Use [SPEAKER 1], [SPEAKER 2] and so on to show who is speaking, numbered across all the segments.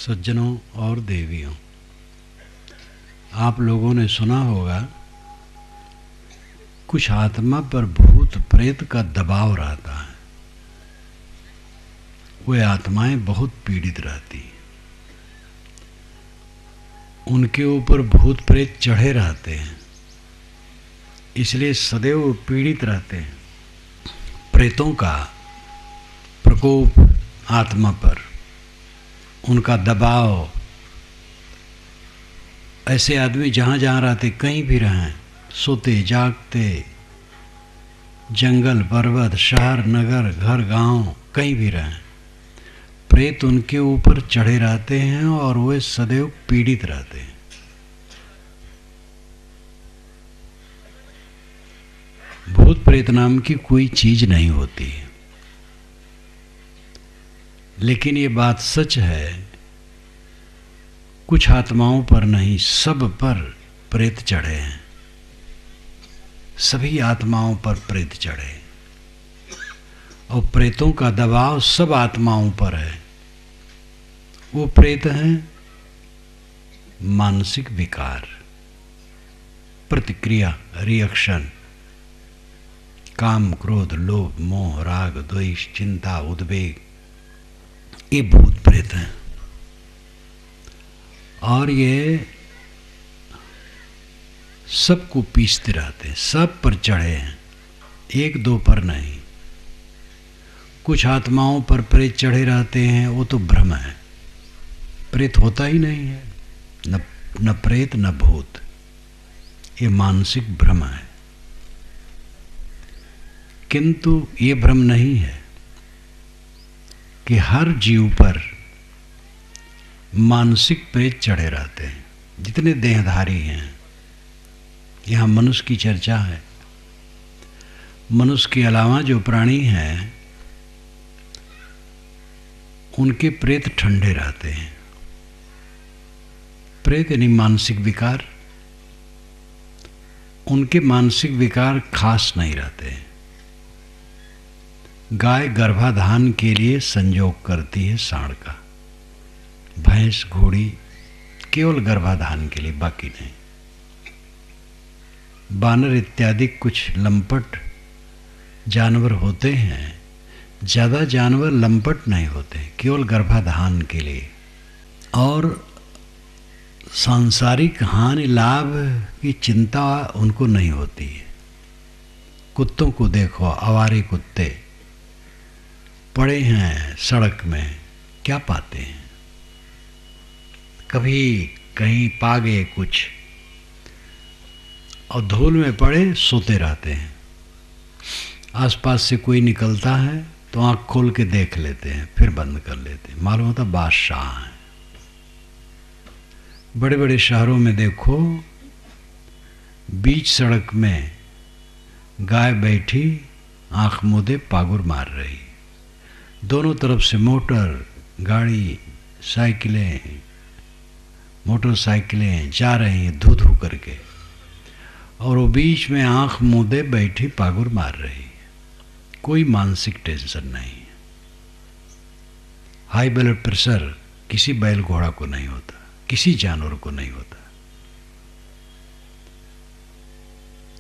[SPEAKER 1] सज्जनों और देवियों, आप लोगों ने सुना होगा कुछ आत्मा पर भूत प्रेत का दबाव रहता है। वे आत्माएं बहुत पीड़ित रहती हैं, उनके ऊपर भूत प्रेत चढ़े रहते हैं, इसलिए सदैव पीड़ित रहते हैं। प्रेतों का प्रकोप आत्मा पर, उनका दबाव, ऐसे आदमी जहाँ जहाँ रहते, कहीं भी रहें, सोते जागते, जंगल पर्वत शहर नगर घर गांव, कहीं भी रहें, प्रेत उनके ऊपर चढ़े रहते हैं और वे सदैव पीड़ित रहते हैं। भूत प्रेत नाम की कोई चीज नहीं होती है, लेकिन ये बात सच है, कुछ आत्माओं पर नहीं, सब पर प्रेत चढ़े हैं। सभी आत्माओं पर प्रेत चढ़े और प्रेतों का दबाव सब आत्माओं पर है। वो प्रेत हैं मानसिक विकार, प्रतिक्रिया, रिएक्शन, काम क्रोध लोभ मोह राग द्वेष चिंता उद्वेग, ये भूत प्रेत हैं। और ये सबको पीसते रहते हैं, सब पर चढ़े हैं, एक दो पर नहीं। कुछ आत्माओं पर प्रेत चढ़े रहते हैं, वो तो भ्रम है, प्रेत होता ही नहीं है, न प्रेत न भूत, ये मानसिक भ्रम है। किंतु ये भ्रम नहीं है कि हर जीव पर मानसिक प्रेत चढ़े रहते हैं। जितने देहधारी हैं, यहाँ मनुष्य की चर्चा है, मनुष्य के अलावा जो प्राणी हैं उनके प्रेत ठंडे रहते हैं। प्रेत यानी मानसिक विकार, उनके मानसिक विकार खास नहीं रहते हैं। गाय गर्भाधान के लिए संयोग करती है साँड़ का, भैंस घोड़ी केवल गर्भाधान के लिए, बाकी नहीं। बानर इत्यादि कुछ लंपट जानवर होते हैं, ज़्यादा जानवर लंपट नहीं होते, केवल गर्भाधान के लिए। और सांसारिक हानि लाभ की चिंता उनको नहीं होती है। कुत्तों को देखो, आवारे कुत्ते पड़े हैं सड़क में, क्या पाते हैं? कभी कहीं पा गए कुछ और धूल में पड़े सोते रहते हैं। आसपास से कोई निकलता है तो आँख खोल के देख लेते हैं, फिर बंद कर लेते हैं, मालूम होता बादशाह हैं। बड़े बड़े शहरों में देखो, बीच सड़क में गाय बैठी, आँख मूंदे पागुर मार रही, दोनों तरफ से मोटर गाड़ी साइकिलें मोटरसाइकिलें जा रही हैं धू धू करके, और वो बीच में आँख मूंदे बैठी पागुर मार रही। कोई मानसिक टेंशन नहीं। हाई ब्लड प्रेशर किसी बैल घोड़ा को नहीं होता, किसी जानवर को नहीं होता।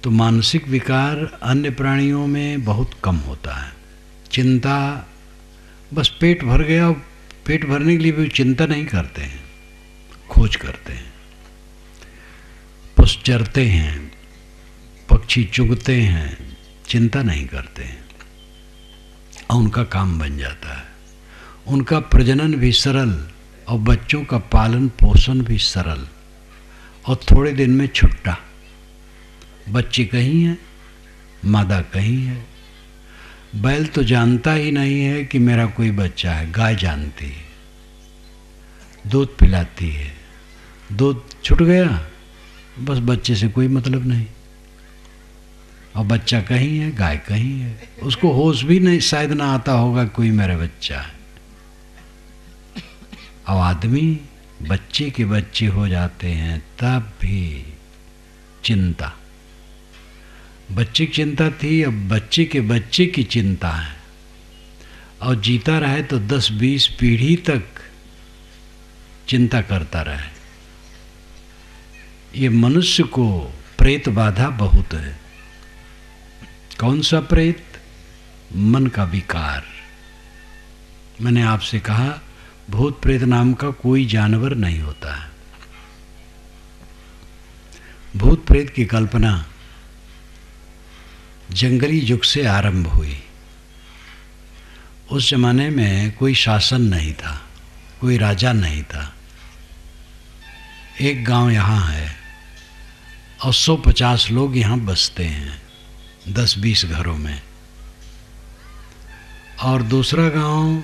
[SPEAKER 1] तो मानसिक विकार अन्य प्राणियों में बहुत कम होता है। चिंता, बस पेट भर गया, पेट भरने के लिए भी चिंता नहीं करते हैं, खोज करते हैं। पशु चरते हैं, पक्षी चुगते हैं, चिंता नहीं करते हैं और उनका काम बन जाता है। उनका प्रजनन भी सरल और बच्चों का पालन पोषण भी सरल, और थोड़े दिन में छुट्टा। बच्चे कहीं हैं, मादा कहीं है। बैल तो जानता ही नहीं है कि मेरा कोई बच्चा है, गाय जानती है, दूध पिलाती है, दूध छूट गया, बस बच्चे से कोई मतलब नहीं। और बच्चा कहीं है, गाय कहीं है, उसको होश भी नहीं शायद ना आता होगा कोई मेरा बच्चा है। और आदमी बच्चे के बच्चे हो जाते हैं तब भी चिंता, बच्चे की चिंता थी, अब बच्चे के बच्चे की चिंता है। और जीता रहे तो 10-20 पीढ़ी तक चिंता करता रहे। ये मनुष्य को प्रेत बाधा बहुत है। कौन सा प्रेत? मन का विकार। मैंने आपसे कहा भूत प्रेत नाम का कोई जानवर नहीं होता है। भूत प्रेत की कल्पना जंगली युग से आरंभ हुई। उस जमाने में कोई शासन नहीं था, कोई राजा नहीं था। एक गांव यहाँ है और 150 लोग यहाँ बसते हैं 10-20 घरों में, और दूसरा गांव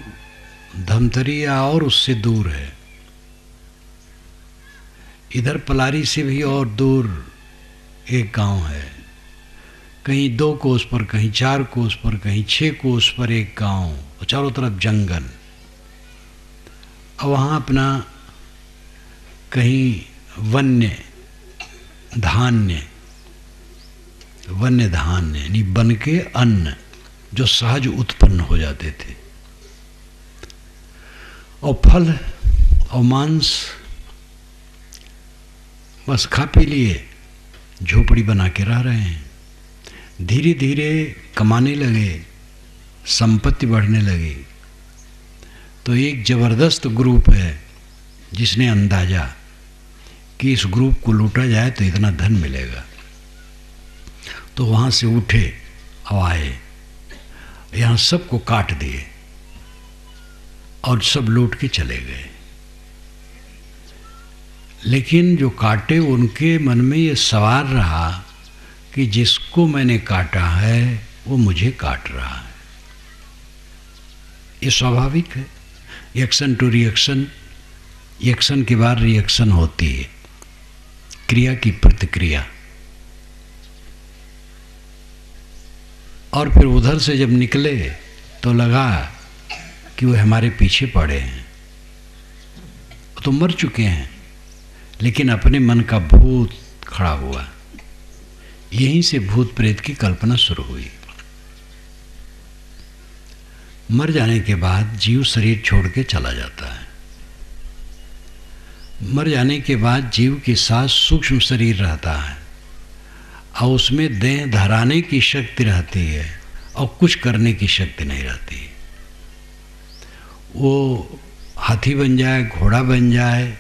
[SPEAKER 1] धमतरिया और उससे दूर है। इधर पलारी से भी और दूर एक गांव है, कहीं 2 कोस पर, कहीं 4 कोस पर, कहीं 6 कोस पर एक गांव, और चारों तरफ जंगल। और वहाँ अपना कहीं वन्य धान्य यानी बन के अन्न जो सहज उत्पन्न हो जाते थे, और फल और मांस बस खा पी लिए, झोपड़ी बना के रह रहे हैं। धीरे धीरे कमाने लगे, संपत्ति बढ़ने लगी। तो एक जबरदस्त ग्रुप है जिसने अंदाजा कि इस ग्रुप को लूटा जाए तो इतना धन मिलेगा, तो वहाँ से उठे और आए, यहाँ सबको काट दिए और सब लूट के चले गए। लेकिन जो काटे उनके मन में ये सवाल रहा कि जिसको मैंने काटा है वो मुझे काट रहा है। ये स्वाभाविक है, एक्शन टू रिएक्शन, एक्शन के बाद रिएक्शन होती है, क्रिया की प्रतिक्रिया। और फिर उधर से जब निकले तो लगा कि वो हमारे पीछे पड़े हैं, तो मर चुके हैं, लेकिन अपने मन का भूत खड़ा हुआ। यहीं से भूत प्रेत की कल्पना शुरू हुई। मर जाने के बाद जीव शरीर छोड़ के चला जाता है। मर जाने के बाद जीव के साथ सूक्ष्म शरीर रहता है और उसमें देह धराने की शक्ति रहती है और कुछ करने की शक्ति नहीं रहती। वो हाथी बन जाए, घोड़ा बन जाए,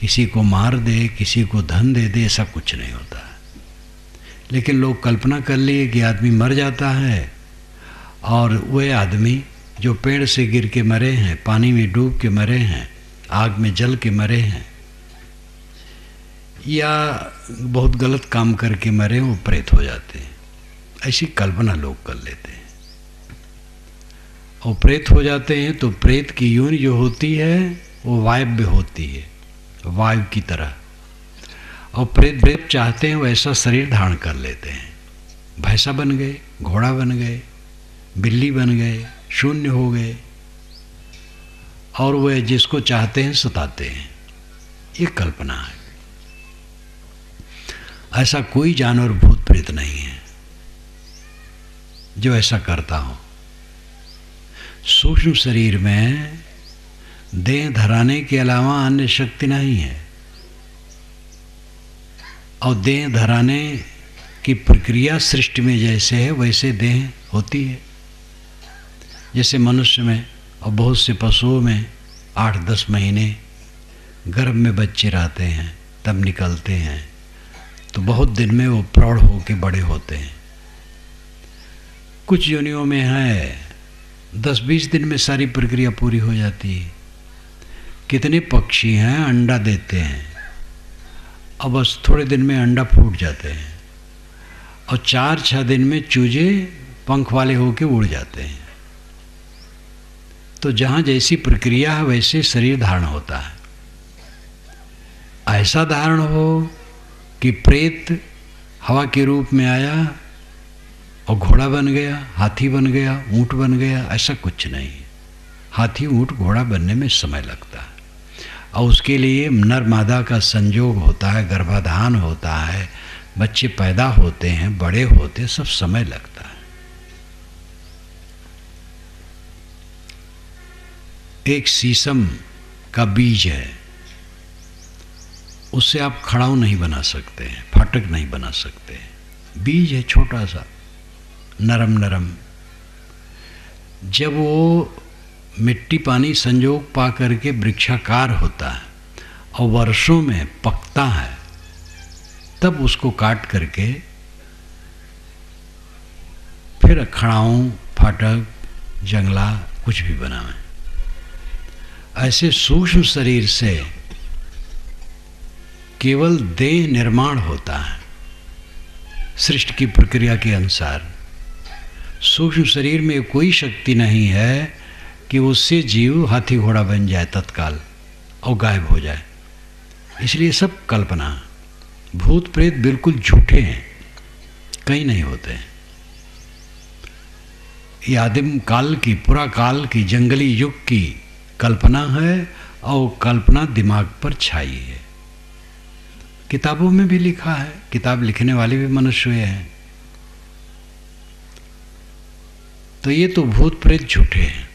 [SPEAKER 1] किसी को मार दे, किसी को धन दे दे, ऐसा कुछ नहीं होता है। लेकिन लोग कल्पना कर लिए कि आदमी मर जाता है और वह आदमी जो पेड़ से गिर के मरे हैं, पानी में डूब के मरे हैं, आग में जल के मरे हैं, या बहुत गलत काम करके मरे, वो प्रेत हो जाते हैं। ऐसी कल्पना लोग कर लेते हैं और प्रेत हो जाते हैं। तो प्रेत की योनि जो होती है वो वायव्य होती है, वायु की तरह। और प्रेत चाहते हैं वैसा शरीर धारण कर लेते हैं। भैंसा बन गए, घोड़ा बन गए, बिल्ली बन गए, शून्य हो गए, और वह जिसको चाहते हैं सताते हैं। ये कल्पना है। ऐसा कोई जानवर भूत प्रेत नहीं है जो ऐसा करता हो। सूक्ष्म शरीर में देह धराने के अलावा अन्य शक्ति नहीं है, और देह धराने की प्रक्रिया सृष्टि में जैसे है वैसे देह होती है। जैसे मनुष्य में और बहुत से पशुओं में 8-10 महीने गर्भ में बच्चे रहते हैं, तब निकलते हैं, तो बहुत दिन में वो प्रौढ़ होकर बड़े होते हैं। कुछ योनियों में है 10-20 दिन में सारी प्रक्रिया पूरी हो जाती है। कितने पक्षी हैं अंडा देते हैं और बस थोड़े दिन में अंडा फूट जाते हैं, और 4-6 दिन में चूजे पंख वाले होकर उड़ जाते हैं। तो जहाँ जैसी प्रक्रिया है वैसे शरीर धारण होता है। ऐसा धारण हो कि प्रेत हवा के रूप में आया और घोड़ा बन गया, हाथी बन गया, ऊंट बन गया, ऐसा कुछ नहीं। हाथी, ऊंट, घोड़ा बनने में समय लगता है, और उसके लिए नर मादा का संयोग होता है, गर्भाधान होता है, बच्चे पैदा होते हैं, बड़े होते हैं, सब समय लगता है। एक शीशम का बीज है, उससे आप खड़ाऊ नहीं बना सकते हैं, फाटक नहीं बना सकते। बीज है छोटा सा, नरम नरम। जब वो मिट्टी पानी संजोग पा करके वृक्षाकार होता है और वर्षों में पकता है, तब उसको काट करके फिर खड़ाऊं, फाटक, जंगला कुछ भी बनावें। ऐसे सूक्ष्म शरीर से केवल देह निर्माण होता है सृष्टि की प्रक्रिया के अनुसार। सूक्ष्म शरीर में कोई शक्ति नहीं है कि उससे जीव हाथी घोड़ा बन जाए तत्काल और गायब हो जाए। इसलिए सब कल्पना। भूत प्रेत बिल्कुल झूठे हैं, कहीं नहीं होते हैं। ये आदिम काल की, पुरा काल की, जंगली युग की कल्पना है और कल्पना दिमाग पर छाई है। किताबों में भी लिखा है, किताब लिखने वाले भी मनुष्य हैं। तो ये तो भूत प्रेत झूठे हैं,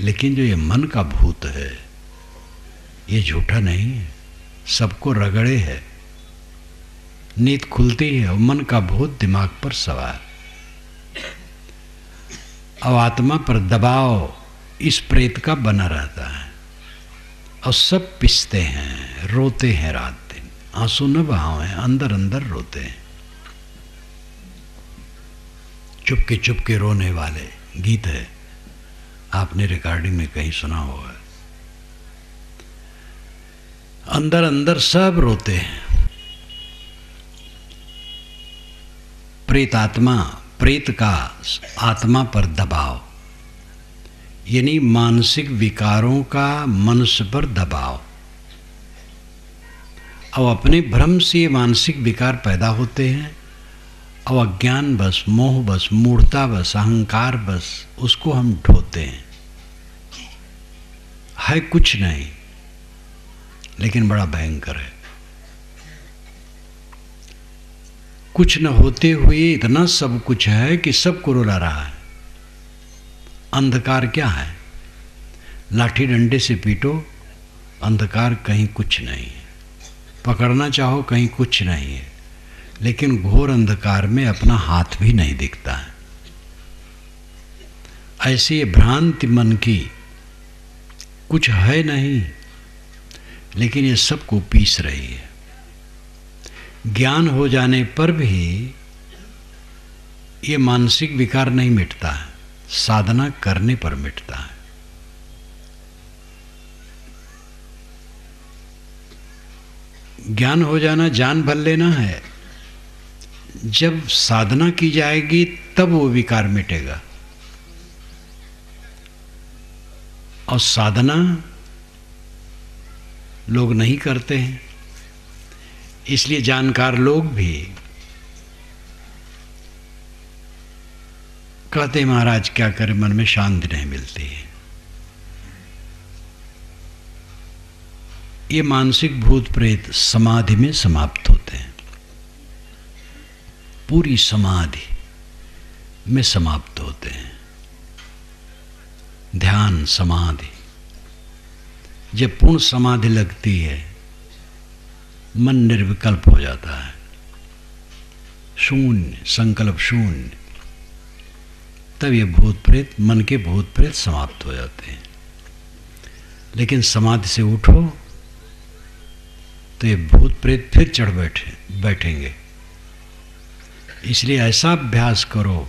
[SPEAKER 1] लेकिन जो ये मन का भूत है ये झूठा नहीं है, सबको रगड़े है। नींद खुलती है और मन का भूत दिमाग पर सवार। अब आत्मा पर दबाव इस प्रेत का बना रहता है और सब पिसते हैं, रोते हैं रात दिन। आंसू न बहावें, अंदर अंदर रोते हैं। चुपके चुपके रोने वाले गीत है, आपने रिकॉर्डिंग में कहीं सुना होगा। अंदर अंदर सब रोते हैं। प्रेत आत्मा, प्रेत का आत्मा पर दबाव, यानी मानसिक विकारों का मनुष्य पर दबाव। अब अपने भ्रम से ये मानसिक विकार पैदा होते हैं और अज्ञान बस, मोह बस, मूढ़ता बस, अहंकार बस, उसको हम ढोते हैं। है कुछ नहीं, लेकिन बड़ा भयंकर है। कुछ न होते हुए इतना सब कुछ है कि सबको रुला रहा है। अंधकार क्या है? लाठी डंडे से पीटो, अंधकार कहीं कुछ नहीं है। पकड़ना चाहो कहीं कुछ नहीं है, लेकिन घोर अंधकार में अपना हाथ भी नहीं दिखता है। ऐसी ये भ्रांति मन की, कुछ है नहीं, लेकिन ये सबको पीस रही है। ज्ञान हो जाने पर भी ये मानसिक विकार नहीं मिटता है, साधना करने पर मिटता है। ज्ञान हो जाना जान भर लेना है। जब साधना की जाएगी तब वो विकार मिटेगा। और साधना लोग नहीं करते हैं, इसलिए जानकार लोग भी कहते महाराज क्या करें, मन में शांति नहीं मिलती है। ये मानसिक भूत प्रेत समाधि में समाप्त होते हैं, पूरी समाधि में समाप्त होते हैं। ध्यान समाधि, जब पूर्ण समाधि लगती है, मन निर्विकल्प हो जाता है, शून्य, संकल्प शून्य, तब ये भूत प्रेत, मन के भूत प्रेत समाप्त हो जाते हैं। लेकिन समाधि से उठो तो ये भूत प्रेत फिर चढ़ बैठेंगे। इसलिए ऐसा अभ्यास करो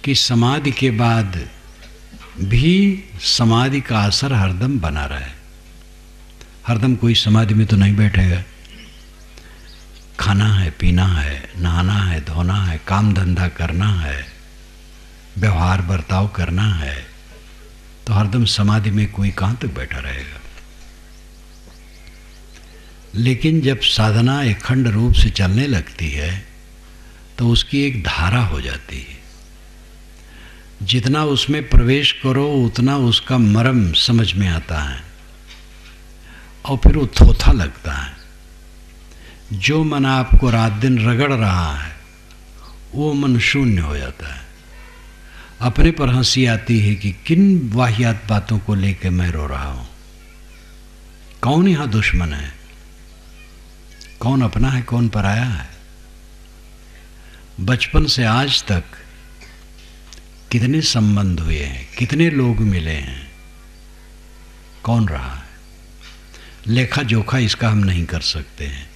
[SPEAKER 1] कि समाधि के बाद भी समाधि का असर हरदम बना रहे। हरदम कोई समाधि में तो नहीं बैठेगा। खाना है, पीना है, नहाना है, धोना है, काम धंधा करना है, व्यवहार बर्ताव करना है, तो हरदम समाधि में कोई कहाँ तक बैठा रहेगा। लेकिन जब साधना अखंड रूप से चलने लगती है तो उसकी एक धारा हो जाती है। जितना उसमें प्रवेश करो उतना उसका मर्म समझ में आता है और फिर वो थोथा लगता है। जो मन आपको रात दिन रगड़ रहा है वो मन शून्य हो जाता है। अपने पर हंसी आती है कि किन वाहियात बातों को लेकर मैं रो रहा हूँ। कौन यहाँ दुश्मन है, कौन अपना है, कौन पराया है। बचपन से आज तक कितने संबंध हुए हैं, कितने लोग मिले हैं, कौन रहा है, लेखा जोखा इसका हम नहीं कर सकते हैं।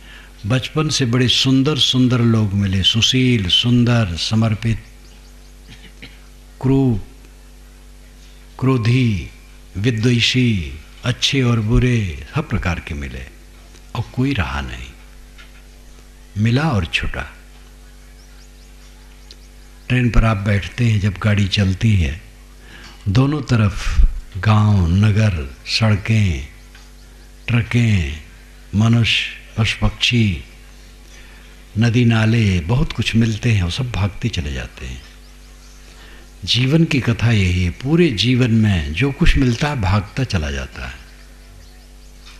[SPEAKER 1] बचपन से बड़े सुंदर सुंदर लोग मिले, सुशील, सुंदर, समर्पित, क्रूर, क्रोधी, विद्वेषी, अच्छे और बुरे, हर प्रकार के मिले, और कोई रहा नहीं, मिला और छुटा। ट्रेन पर आप बैठते हैं, जब गाड़ी चलती है, दोनों तरफ गांव, नगर, सड़कें, ट्रकें, मनुष्य, पशु पक्षी, नदी नाले, बहुत कुछ मिलते हैं और सब भागते चले जाते हैं। जीवन की कथा यही है, पूरे जीवन में जो कुछ मिलता है भागता चला जाता है।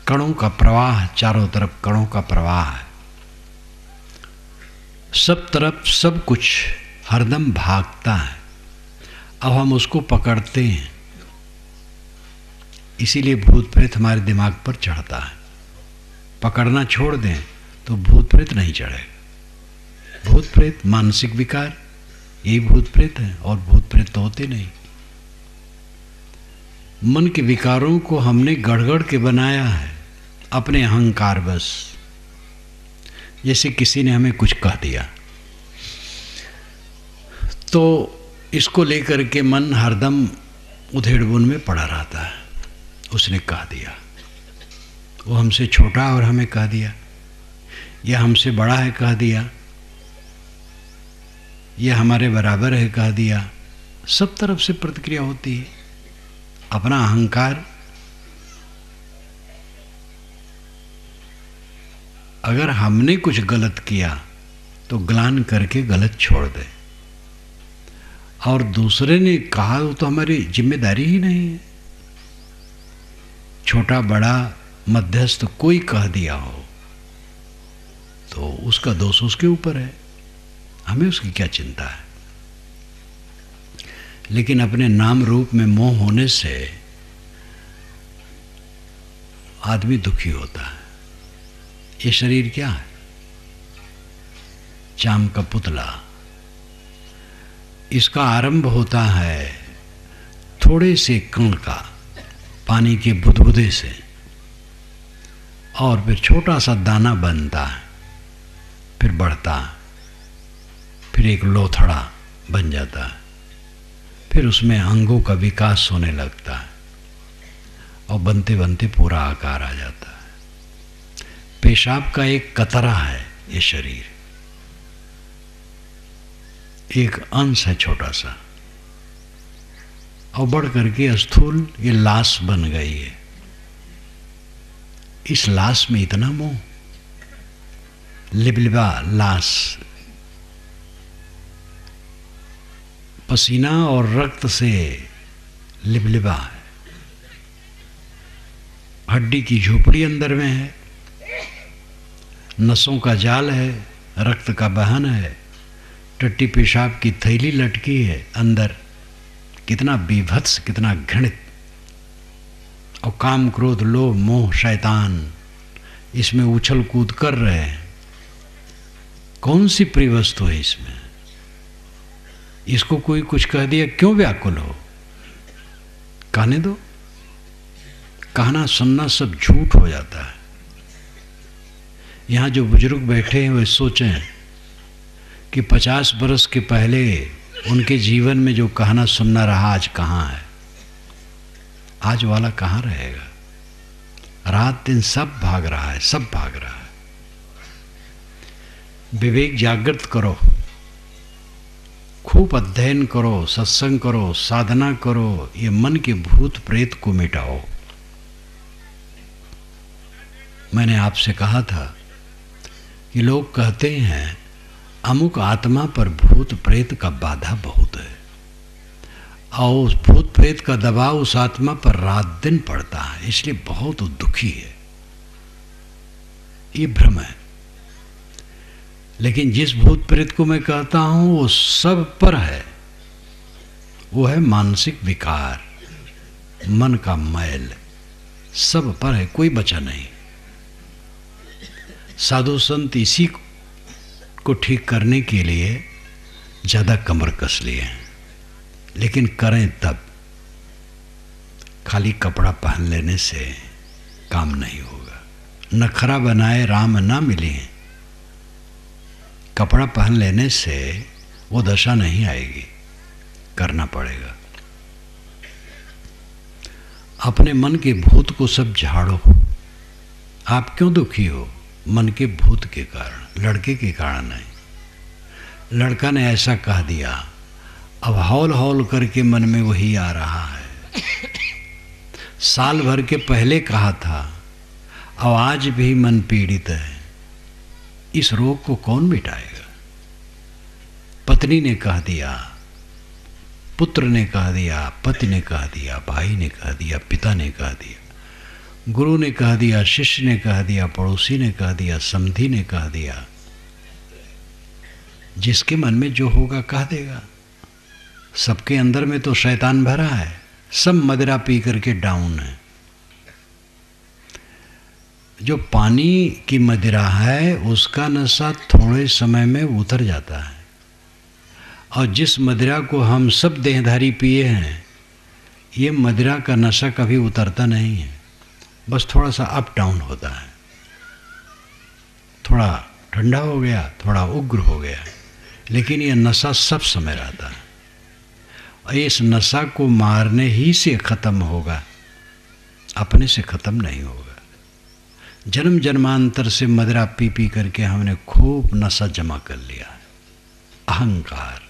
[SPEAKER 1] कणों का प्रवाह, चारों तरफ कणों का प्रवाह है, सब तरफ सब कुछ हरदम भागता है। अब हम उसको पकड़ते हैं, इसीलिए भूत प्रेत हमारे दिमाग पर चढ़ता है। पकड़ना छोड़ दें तो भूत प्रेत नहीं चढ़ेगा। भूत प्रेत मानसिक विकार, यही भूत प्रेत है, और भूत प्रेत तो होते नहीं। मन के विकारों को हमने गढ़ के बनाया है अपने अहंकार बस। जैसे किसी ने हमें कुछ कह दिया तो इसको लेकर के मन हरदम उधेड़बुन में पड़ा रहता है। उसने कह दिया, वो हमसे छोटा और हमें कह दिया, या हमसे बड़ा है कह दिया, यह हमारे बराबर है कह दिया। सब तरफ से प्रतिक्रिया होती है। अपना अहंकार, अगर हमने कुछ गलत किया तो ग्लान करके गलत छोड़ दे, और दूसरे ने कहा तो हमारी जिम्मेदारी ही नहीं है। छोटा बड़ा मध्यस्थ कोई कह दिया हो तो उसका दोष उसके ऊपर है, हमें उसकी क्या चिंता है। लेकिन अपने नाम रूप में मोह होने से आदमी दुखी होता है। ये शरीर क्या है? चाम का पुतला। इसका आरंभ होता है थोड़े से कण का, पानी के बुदबुदे से, और फिर छोटा सा दाना बनता है, फिर बढ़ता है, फिर एक लोथड़ा बन जाता है, फिर उसमें अंगों का विकास होने लगता है, और बनते बनते पूरा आकार आ जाता है। पेशाब का एक कतरा है ये शरीर, एक अंश है छोटा सा, और बढ़ करके स्थूल ये लाश बन गई है। इस लाश में इतना मोह, लिबलिबा लाश, पसीना और रक्त से लिबलिबा है। हड्डी की झोपड़ी अंदर में है, नसों का जाल है, रक्त का बहन है, टट्टी पेशाब की थैली लटकी है अंदर। कितना बीभत्स, कितना घृणित। और काम क्रोध लोभ मोह शैतान इसमें उछल कूद कर रहे हैं। कौन सी प्रिय वस्तु है इसमें? इसको कोई कुछ कह दिया, क्यों व्याकुल हो? कहने दो। कहना सुनना सब झूठ हो जाता है। यहाँ जो बुजुर्ग बैठे हैं वे सोचें कि 50 बरस के पहले उनके जीवन में जो कहना सुनना रहा आज कहाँ है? आज वाला कहाँ रहेगा? रात दिन सब भाग रहा है, सब भाग रहा है। विवेक जागृत करो, खूब अध्ययन करो, सत्संग करो, साधना करो, ये मन के भूत प्रेत को मिटाओ। मैंने आपसे कहा था कि लोग कहते हैं अमुक आत्मा पर भूत प्रेत का बाधा बहुत है, और उस भूत प्रेत का दबाव उस आत्मा पर रात दिन पड़ता है, इसलिए बहुत दुखी है। ये भ्रम है। लेकिन जिस भूत प्रेत को मैं कहता हूं वो सब पर है। वो है मानसिक विकार, मन का मैल, सब पर है, कोई बचा नहीं। साधु संत इसी को ठीक करने के लिए ज़्यादा कमर कस लिए हैं, लेकिन करें तब। खाली कपड़ा पहन लेने से काम नहीं होगा। नखरा बनाए राम ना मिले, कपड़ा पहन लेने से वो दशा नहीं आएगी, करना पड़ेगा। अपने मन के भूत को सब झाड़ो। आप क्यों दुखी हो? मन के भूत के कारण, लड़के के कारण नहीं। लड़का ने ऐसा कह दिया, अब हौल हौल करके मन में वही आ रहा है। साल भर के पहले कहा था, अब आज भी मन पीड़ित है। इस रोग को कौन मिटाएगा? पत्नी ने कह दिया, पुत्र ने कह दिया, पति ने कह दिया, भाई ने कह दिया, पिता ने कह दिया, गुरु ने कह दिया, शिष्य ने कह दिया, पड़ोसी ने कह दिया, समधी ने कह दिया। जिसके मन में जो होगा कह देगा। सबके अंदर में तो शैतान भरा है, सब मदिरा पी करके डाउन है। जो पानी की मदिरा है उसका नशा थोड़े समय में उतर जाता है, और जिस मदिरा को हम सब देहधारी पिए हैं, ये मदिरा का नशा कभी उतरता नहीं है, बस थोड़ा सा अप डाउन होता है। थोड़ा ठंडा हो गया, थोड़ा उग्र हो गया, लेकिन ये नशा सब समय रहता है। और इस नशा को मारने ही से ख़त्म होगा, अपने से ख़त्म नहीं होगा। जन्म जन्मांतर से मदिरा पी पी करके हमने खूब नशा जमा कर लिया है। अहंकार,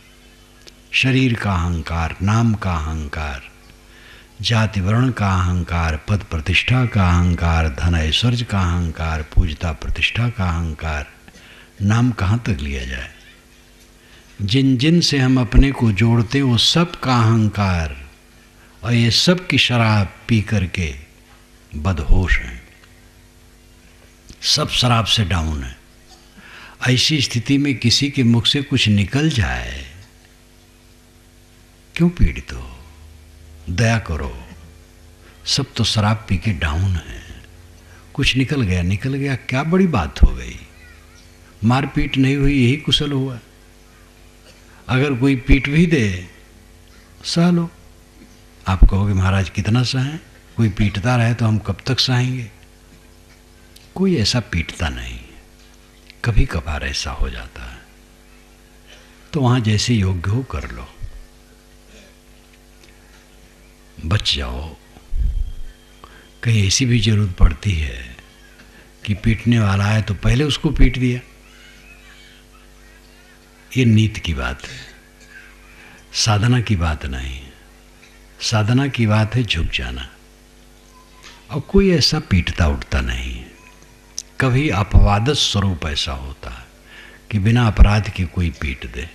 [SPEAKER 1] शरीर का अहंकार, नाम का अहंकार, जाति वर्ण का अहंकार, पद प्रतिष्ठा का अहंकार, धन ऐश्वर्य का अहंकार, पूजता प्रतिष्ठा का अहंकार। नाम कहाँ तक लिया जाए? जिन जिन से हम अपने को जोड़ते वो सब का अहंकार, और ये सब की शराब पी करके बदहोश हैं, सब शराब से डाउन है। ऐसी स्थिति में किसी के मुख से कुछ निकल जाए, क्यों पीड़ित हो? दया करो। सब तो शराब पी के डाउन है, कुछ निकल गया, निकल गया, क्या बड़ी बात हो गई? मारपीट नहीं हुई, यही कुशल हुआ। अगर कोई पीट भी दे, सह लो। आप कहोगे महाराज कितना सहें? कोई पीटता रहे तो हम कब तक सहेंगे? कोई ऐसा पीटता नहीं, कभी कभार ऐसा हो जाता है, तो वहाँ जैसे योग्य हो कर लो, बच जाओ। कहीं ऐसी भी जरूरत पड़ती है कि पीटने वाला है तो पहले उसको पीट दिया। ये नीति की बात है, साधना की बात नहीं। साधना की बात है झुक जाना, और कोई ऐसा पीटता उठता नहीं है। कभी अपवाद स्वरूप ऐसा होता है कि बिना अपराध के कोई पीट दे।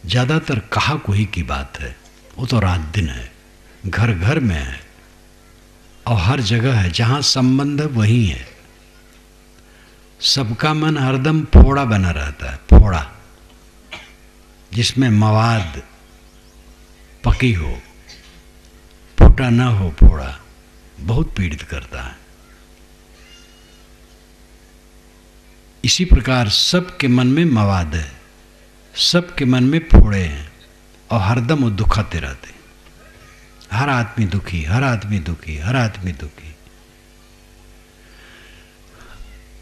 [SPEAKER 1] ज़्यादातर कहा कोई की बात है, वो तो रात दिन है, घर घर में है, और हर जगह है। जहाँ संबंध है वहीं है। सबका मन हरदम फोड़ा बना रहता है, फोड़ा जिसमें मवाद पकी हो, फूटा ना हो। फोड़ा बहुत पीड़ित करता है। इसी प्रकार सबके मन में मवाद है, सबके मन में फोड़े हैं, और हरदम वो दुखाते रहते हैं। हर आदमी दुखी, हर आदमी दुखी, हर आदमी दुखी।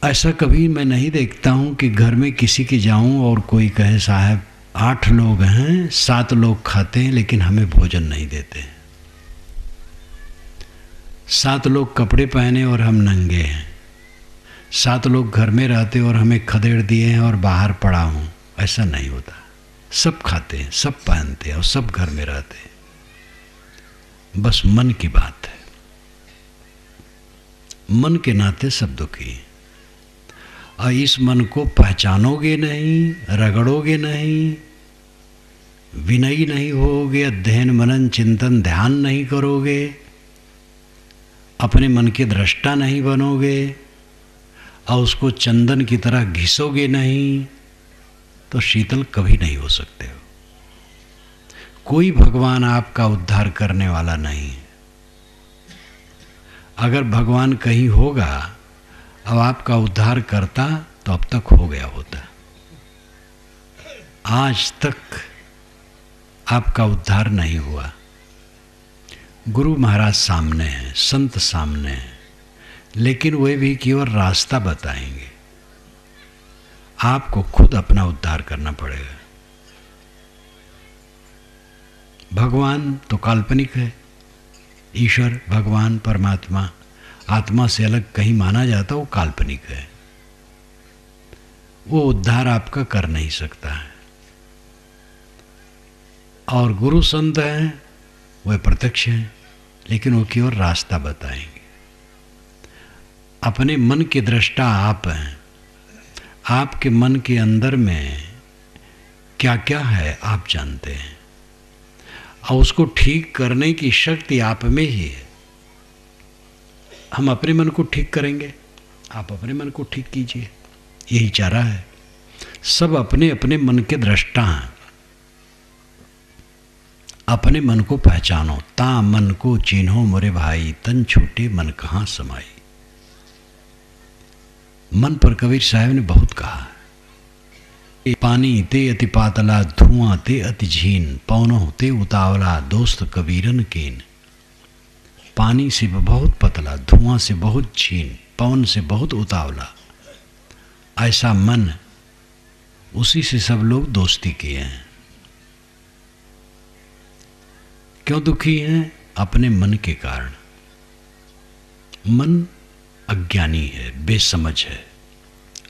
[SPEAKER 1] ऐसा कभी मैं नहीं देखता हूँ कि घर में किसी के जाऊँ और कोई कहे साहब 8 लोग हैं, 7 लोग खाते हैं लेकिन हमें भोजन नहीं देते। 7 लोग कपड़े पहने और हम नंगे हैं। 7 लोग घर में रहते और हमें खदेड़ दिए हैं और बाहर पड़ा हूँ। ऐसा नहीं होता। सब खाते हैं, सब पहनते हैं और सब घर में रहते हैं। बस मन की बात है। मन के नाते सब दुखी। और इस मन को पहचानोगे नहीं, रगड़ोगे नहीं, विनयी नहीं होगे, अध्ययन मनन चिंतन ध्यान नहीं करोगे, अपने मन के दृष्टा नहीं बनोगे, और उसको चंदन की तरह घिसोगे नहीं, तो शीतल कभी नहीं हो सकते हो। कोई भगवान आपका उद्धार करने वाला नहीं है। अगर भगवान कहीं होगा अब आपका उद्धार करता तो अब तक हो गया होता। आज तक आपका उद्धार नहीं हुआ। गुरु महाराज सामने हैं, संत सामने हैं, लेकिन वे भी केवल रास्ता बताएंगे। आपको खुद अपना उद्धार करना पड़ेगा। भगवान तो काल्पनिक है, ईश्वर, भगवान, परमात्मा आत्मा से अलग कहीं माना जाता, वो काल्पनिक है। वो उद्धार आपका कर नहीं सकता है। और गुरु संत हैं, वह प्रत्यक्ष हैं, लेकिन वो केवल रास्ता बताएंगे। अपने मन के दृष्टा आप हैं। आपके मन के अंदर में क्या क्या है आप जानते हैं, और उसको ठीक करने की शक्ति आप में ही है। हम अपने मन को ठीक करेंगे, आप अपने मन को ठीक कीजिए, यही चारा है। सब अपने अपने मन के दृष्टा हैं। अपने मन को पहचानो, ता मन को चिन्हो मोरे भाई, तन छूटे मन कहाँ समाई। मन पर कबीर साहब ने बहुत कहा, पानी ते अति पातला, धुआं ते अति झीन, पौनो ते उतावला, दोस्त कबीरन कीन। पानी से बहुत पतला, धुआं से बहुत झीन, पवन से बहुत उतावला, ऐसा मन, उसी से सब लोग दोस्ती किए हैं। क्यों दुखी हैं? अपने मन के कारण। मन अज्ञानी है, बेसमझ है,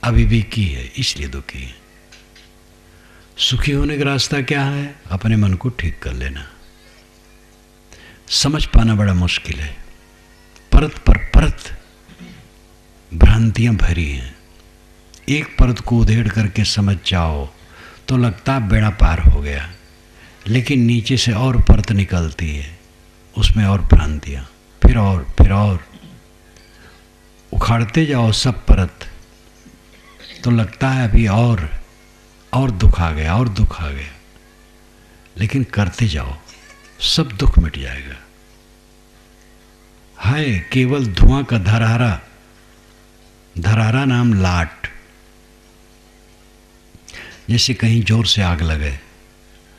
[SPEAKER 1] अविवेकी है, इसलिए दुखी है। सुखी होने का रास्ता क्या है? अपने मन को ठीक कर लेना। समझ पाना बड़ा मुश्किल है, परत पर परत भ्रांतियां भरी हैं। एक परत को उधेड़ करके समझ जाओ तो लगता बेड़ा पार हो गया, लेकिन नीचे से और परत निकलती है, उसमें और भ्रांतियां, फिर और उखाड़ते जाओ सब परत, तो लगता है अभी और दुख आ गया, और दुख आ गया, लेकिन करते जाओ सब दुख मिट जाएगा। है केवल धुआं का धरारा नाम लाट। जैसे कहीं जोर से आग लगे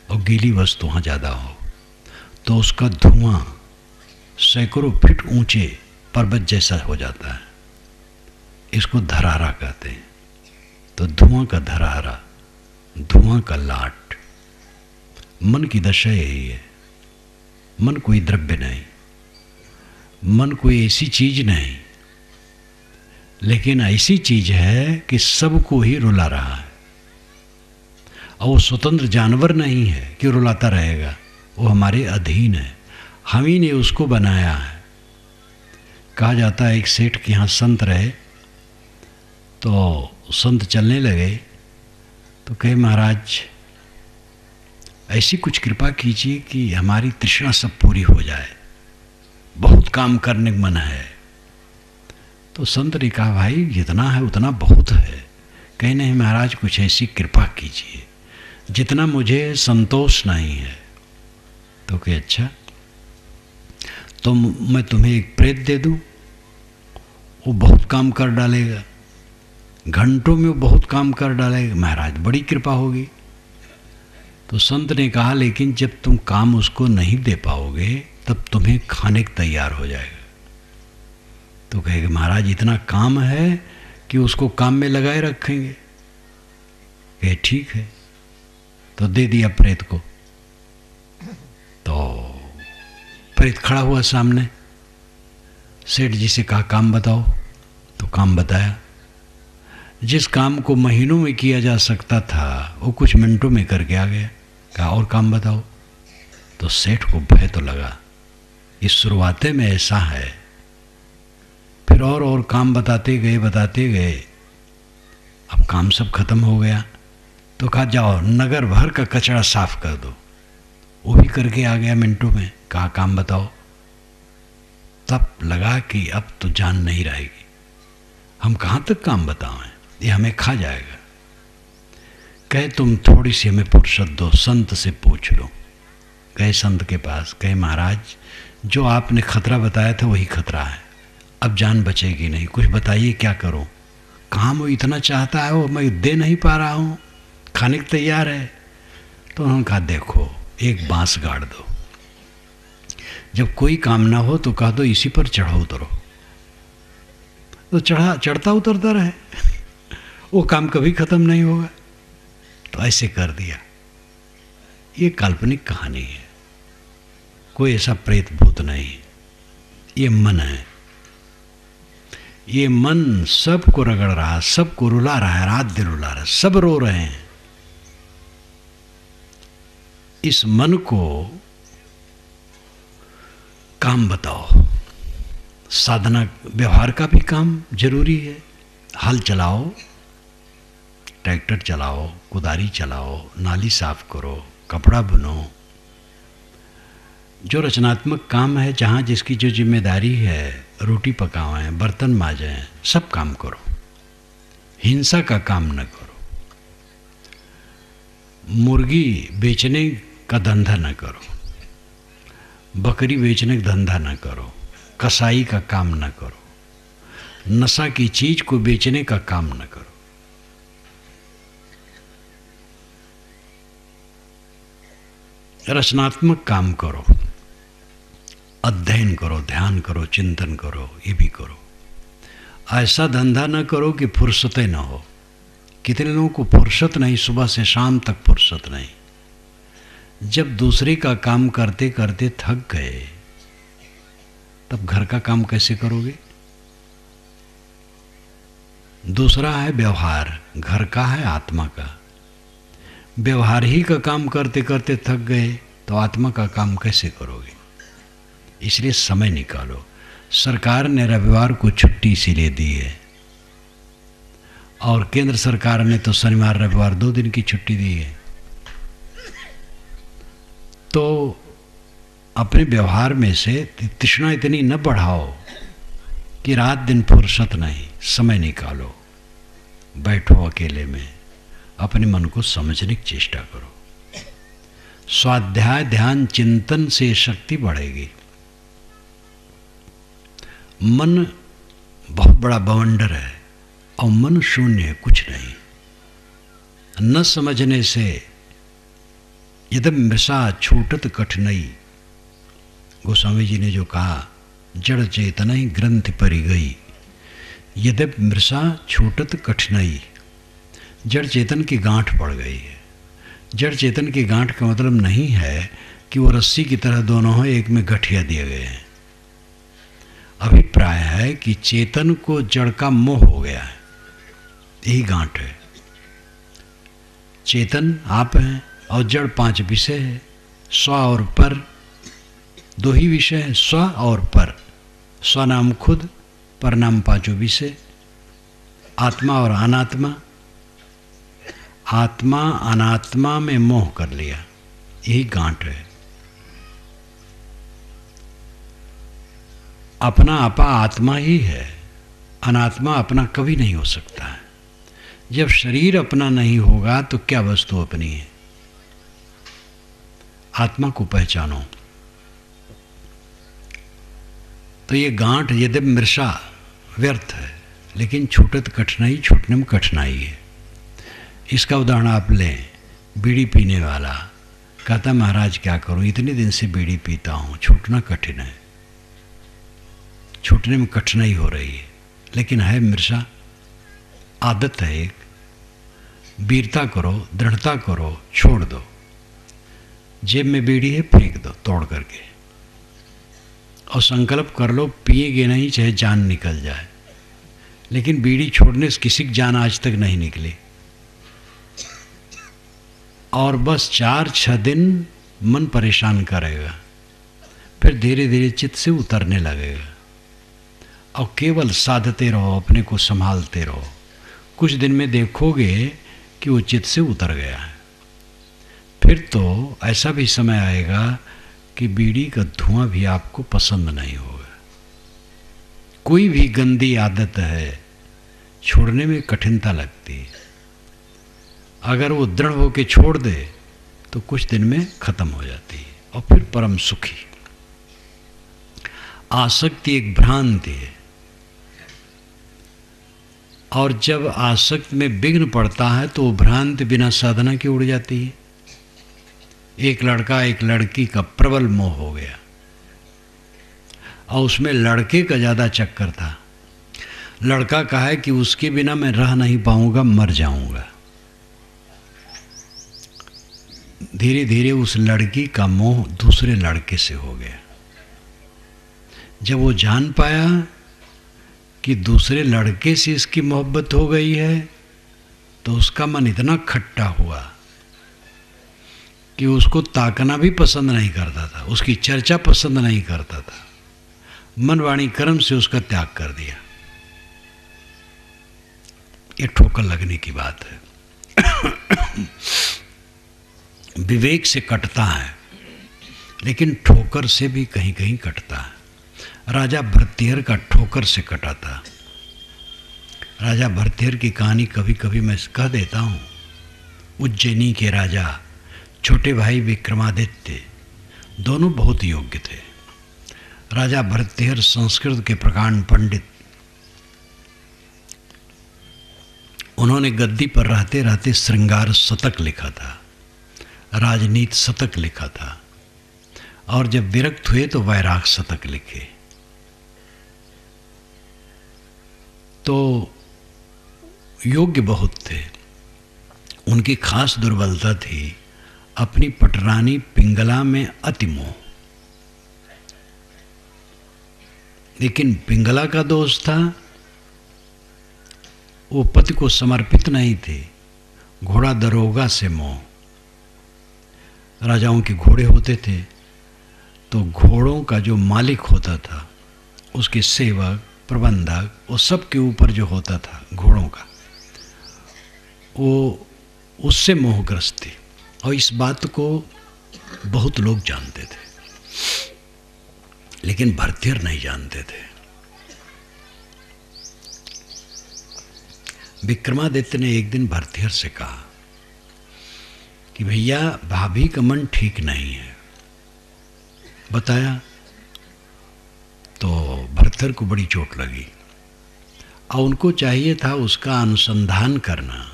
[SPEAKER 1] और गीली वस्तु वहाँ ज़्यादा हो तो उसका धुआं सैकड़ों फीट ऊंचे पर्वत जैसा हो जाता है, इसको धरारा कहते हैं। तो धुआं का धरारा, धुआं का लाट, मन की दशा यही है। मन कोई द्रव्य नहीं, मन कोई ऐसी चीज नहीं, लेकिन ऐसी चीज है कि सबको ही रुला रहा है। और वो स्वतंत्र जानवर नहीं है कि रुलाता रहेगा, वो हमारे अधीन है, हम ही ने उसको बनाया है। कहा जाता है एक सेठ के यहाँ संत रहे, तो संत चलने लगे तो कहे महाराज ऐसी कुछ कृपा कीजिए कि हमारी तृष्णा सब पूरी हो जाए, बहुत काम करने का मन है। तो संत ने कहा भाई जितना है उतना बहुत है। कहे नहीं महाराज कुछ ऐसी कृपा कीजिए जितना मुझे संतोष नहीं है। तो कहे अच्छा तो मैं तुम्हें एक प्रेत दे दूं, वो बहुत काम कर डालेगा, घंटों में वो बहुत काम कर डालेगा। महाराज बड़ी कृपा होगी। तो संत ने कहा लेकिन जब तुम काम उसको नहीं दे पाओगे तब तुम्हें खाने को तैयार हो जाएगा। तो कहेगा महाराज इतना काम है कि उसको काम में लगाए रखेंगे। कहे ठीक है, तो दे दिया प्रेत को। तो प्रेत खड़ा हुआ सामने, सेठ जी से कहा काम बताओ। तो काम बताया। जिस काम को महीनों में किया जा सकता था वो कुछ मिनटों में करके आ गया। कहा और काम बताओ। तो सेठ को भय तो लगा, इस शुरुआते में ऐसा है। फिर और काम बताते गए, अब काम सब खत्म हो गया। तो कहा जाओ नगर भर का कचरा साफ कर दो। वो भी करके आ गया मिनटों में। कहा काम बताओ। तब लगा कि अब तो जान नहीं रहेगी, हम कहाँ तक काम बताएं, ये हमें खा जाएगा। कहे तुम थोड़ी सी हमें फुर्सत दो, संत से पूछ लो। गए संत के पास, कहे महाराज जो आपने खतरा बताया था वही खतरा है, अब जान बचेगी नहीं, कुछ बताइए क्या करूं। काम वो इतना चाहता है, वो मैं दे नहीं पा रहा हूं, खाने को तैयार है। तो उन्होंने कहा देखो एक बांस गाड़ दो, जब कोई काम ना हो तो कह दो इसी पर चढ़ो उतरो, तो चढ़ता उतरता रहे, वो काम कभी खत्म नहीं होगा। तो ऐसे कर दिया। ये काल्पनिक कहानी है, कोई ऐसा प्रेत भूत नहीं, ये मन है। ये मन सबको रगड़ रहा है, सबको रुला रहा है, रात दिन रुला रहा है, सब रो रहे हैं। इस मन को काम बताओ। साधना व्यवहार का भी काम जरूरी है। हल चलाओ, ट्रैक्टर चलाओ, कुदारी चलाओ, नाली साफ करो, कपड़ा बुनो, जो रचनात्मक काम है, जहाँ जिसकी जो जिम्मेदारी है, रोटी पकाएं, बर्तन माजें, सब काम करो। हिंसा का काम न करो, मुर्गी बेचने का धंधा न करो, बकरी बेचने का धंधा न करो, कसाई का काम न करो, नशा की चीज को बेचने का काम न करो। रचनात्मक काम करो, अध्ययन करो, ध्यान करो, चिंतन करो, ये भी करो। ऐसा धंधा न करो कि फुर्सतें न हो। कितने लोगों को फुर्सत नहीं, सुबह से शाम तक फुर्सत नहीं। जब दूसरे का काम करते करते थक गए तब घर का काम कैसे करोगे? दूसरा है व्यवहार, घर का है आत्मा का। व्यवहार ही का काम करते करते थक गए तो आत्मा का काम कैसे करोगे? इसलिए समय निकालो। सरकार ने रविवार को छुट्टी इसीलिए दी है, और केंद्र सरकार ने तो शनिवार रविवार 2 दिन की छुट्टी दी है। तो अपने व्यवहार में से तृष्णा इतनी न बढ़ाओ कि रात दिन फुर्सत नहीं। समय निकालो, बैठो अकेले में, अपने मन को समझने की चेष्टा करो। स्वाध्याय ध्यान चिंतन से शक्ति बढ़ेगी। मन बहुत बड़ा बवंडर है और मन शून्य है, कुछ नहीं। न समझने से यदि मृषा छूटत कठिनाई, गोस्वामी जी ने जो कहा, जड़ चेतना ही ग्रंथि परी गई। यदि मृषा छूटत कठिनाई, जड़ चेतन की गांठ पड़ गई है। जड़ चेतन की गांठ का मतलब नहीं है कि वो रस्सी की तरह दोनों हैं, एक में गठिया दिए गए हैं। अभिप्राय है कि चेतन को जड़ का मोह हो गया है, यही गांठ है। चेतन आप हैं और जड़ 5 विषय है, स्व और पर 2 ही विषय है, स्व और पर। स्व नाम खुद, पर नाम 5 विषय, आत्मा और अनात्मा। आत्मा अनात्मा में मोह कर लिया, यही गांठ है। अपना आपा आत्मा ही है, अनात्मा अपना कभी नहीं हो सकता है। जब शरीर अपना नहीं होगा तो क्या वस्तु अपनी है? आत्मा को पहचानो। तो ये गांठ यदि मृषा व्यर्थ है, लेकिन छूटत कठिनाई, छूटने में कठिनाई है। इसका उदाहरण आप लें, बीड़ी पीने वाला कहता महाराज क्या करूं, इतने दिन से बीड़ी पीता हूं, छूटना कठिन है, छूटने में कठिनाई हो रही है। लेकिन है मृषा, आदत है एक। वीरता करो, दृढ़ता करो, छोड़ दो। जेब में बीड़ी है, फेंक दो तोड़ करके, और संकल्प कर लो पिएगे नहीं, चाहे जान निकल जाए। लेकिन बीड़ी छोड़ने से किसी की जान आज तक नहीं निकली। और बस 4-6 दिन मन परेशान करेगा, फिर धीरे धीरे चित्त से उतरने लगेगा। और केवल साधते रहो, अपने को संभालते रहो। कुछ दिन में देखोगे कि वो चित्त से उतर गया है। फिर तो ऐसा भी समय आएगा कि बीड़ी का धुआं भी आपको पसंद नहीं होगा। कोई भी गंदी आदत है, छोड़ने में कठिनता लगती है। अगर वो दृढ़ होकर छोड़ दे तो कुछ दिन में खत्म हो जाती है, और फिर परम सुखी। आसक्ति एक भ्रांति है, और जब आसक्त में विघ्न पड़ता है तो वो भ्रांति बिना साधना की उड़ जाती है। एक लड़का एक लड़की का प्रबल मोह हो गया और उसमें लड़के का ज़्यादा चक्कर था। लड़का कहा कि उसके बिना मैं रह नहीं पाऊंगा, मर जाऊंगा। धीरे धीरे उस लड़की का मोह दूसरे लड़के से हो गया। जब वो जान पाया कि दूसरे लड़के से इसकी मोहब्बत हो गई है तो उसका मन इतना खट्टा हुआ कि उसको ताकना भी पसंद नहीं करता था, उसकी चर्चा पसंद नहीं करता था। मन वाणी कर्म से उसका त्याग कर दिया। ये ठोकर लगने की बात है। विवेक से कटता है लेकिन ठोकर से भी कहीं कहीं कटता है। राजा भरतहर का ठोकर से कटा था। राजा भरतहर की कहानी कभी कभी मैं कह देता हूँ। उज्जैनी के राजा छोटे भाई विक्रमादित्य दोनों बहुत योग्य थे। राजा भरतहर संस्कृत के प्रकांड पंडित, उन्होंने गद्दी पर रहते रहते श्रृंगार शतक लिखा था, राजनीति शतक लिखा था, और जब विरक्त हुए तो वैराग शतक लिखे। तो योग्य बहुत थे। उनकी खास दुर्बलता थी अपनी पटरानी पिंगला में अति मोह। लेकिन पिंगला का दोष था, वो पति को समर्पित नहीं थे। घोड़ा दरोगा से मोह। राजाओं के घोड़े होते थे तो घोड़ों का जो मालिक होता था, उसके सेवक प्रबंधक, वो सब के ऊपर जो होता था घोड़ों का, वो उससे मोहग्रस्त थे। और इस बात को बहुत लोग जानते थे लेकिन भरतहर नहीं जानते थे। विक्रमादित्य ने एक दिन भरतहर से कहा कि भैया भाभी का मन ठीक नहीं है। बताया तो भरतहर को बड़ी चोट लगी और उनको चाहिए था उसका अनुसंधान करना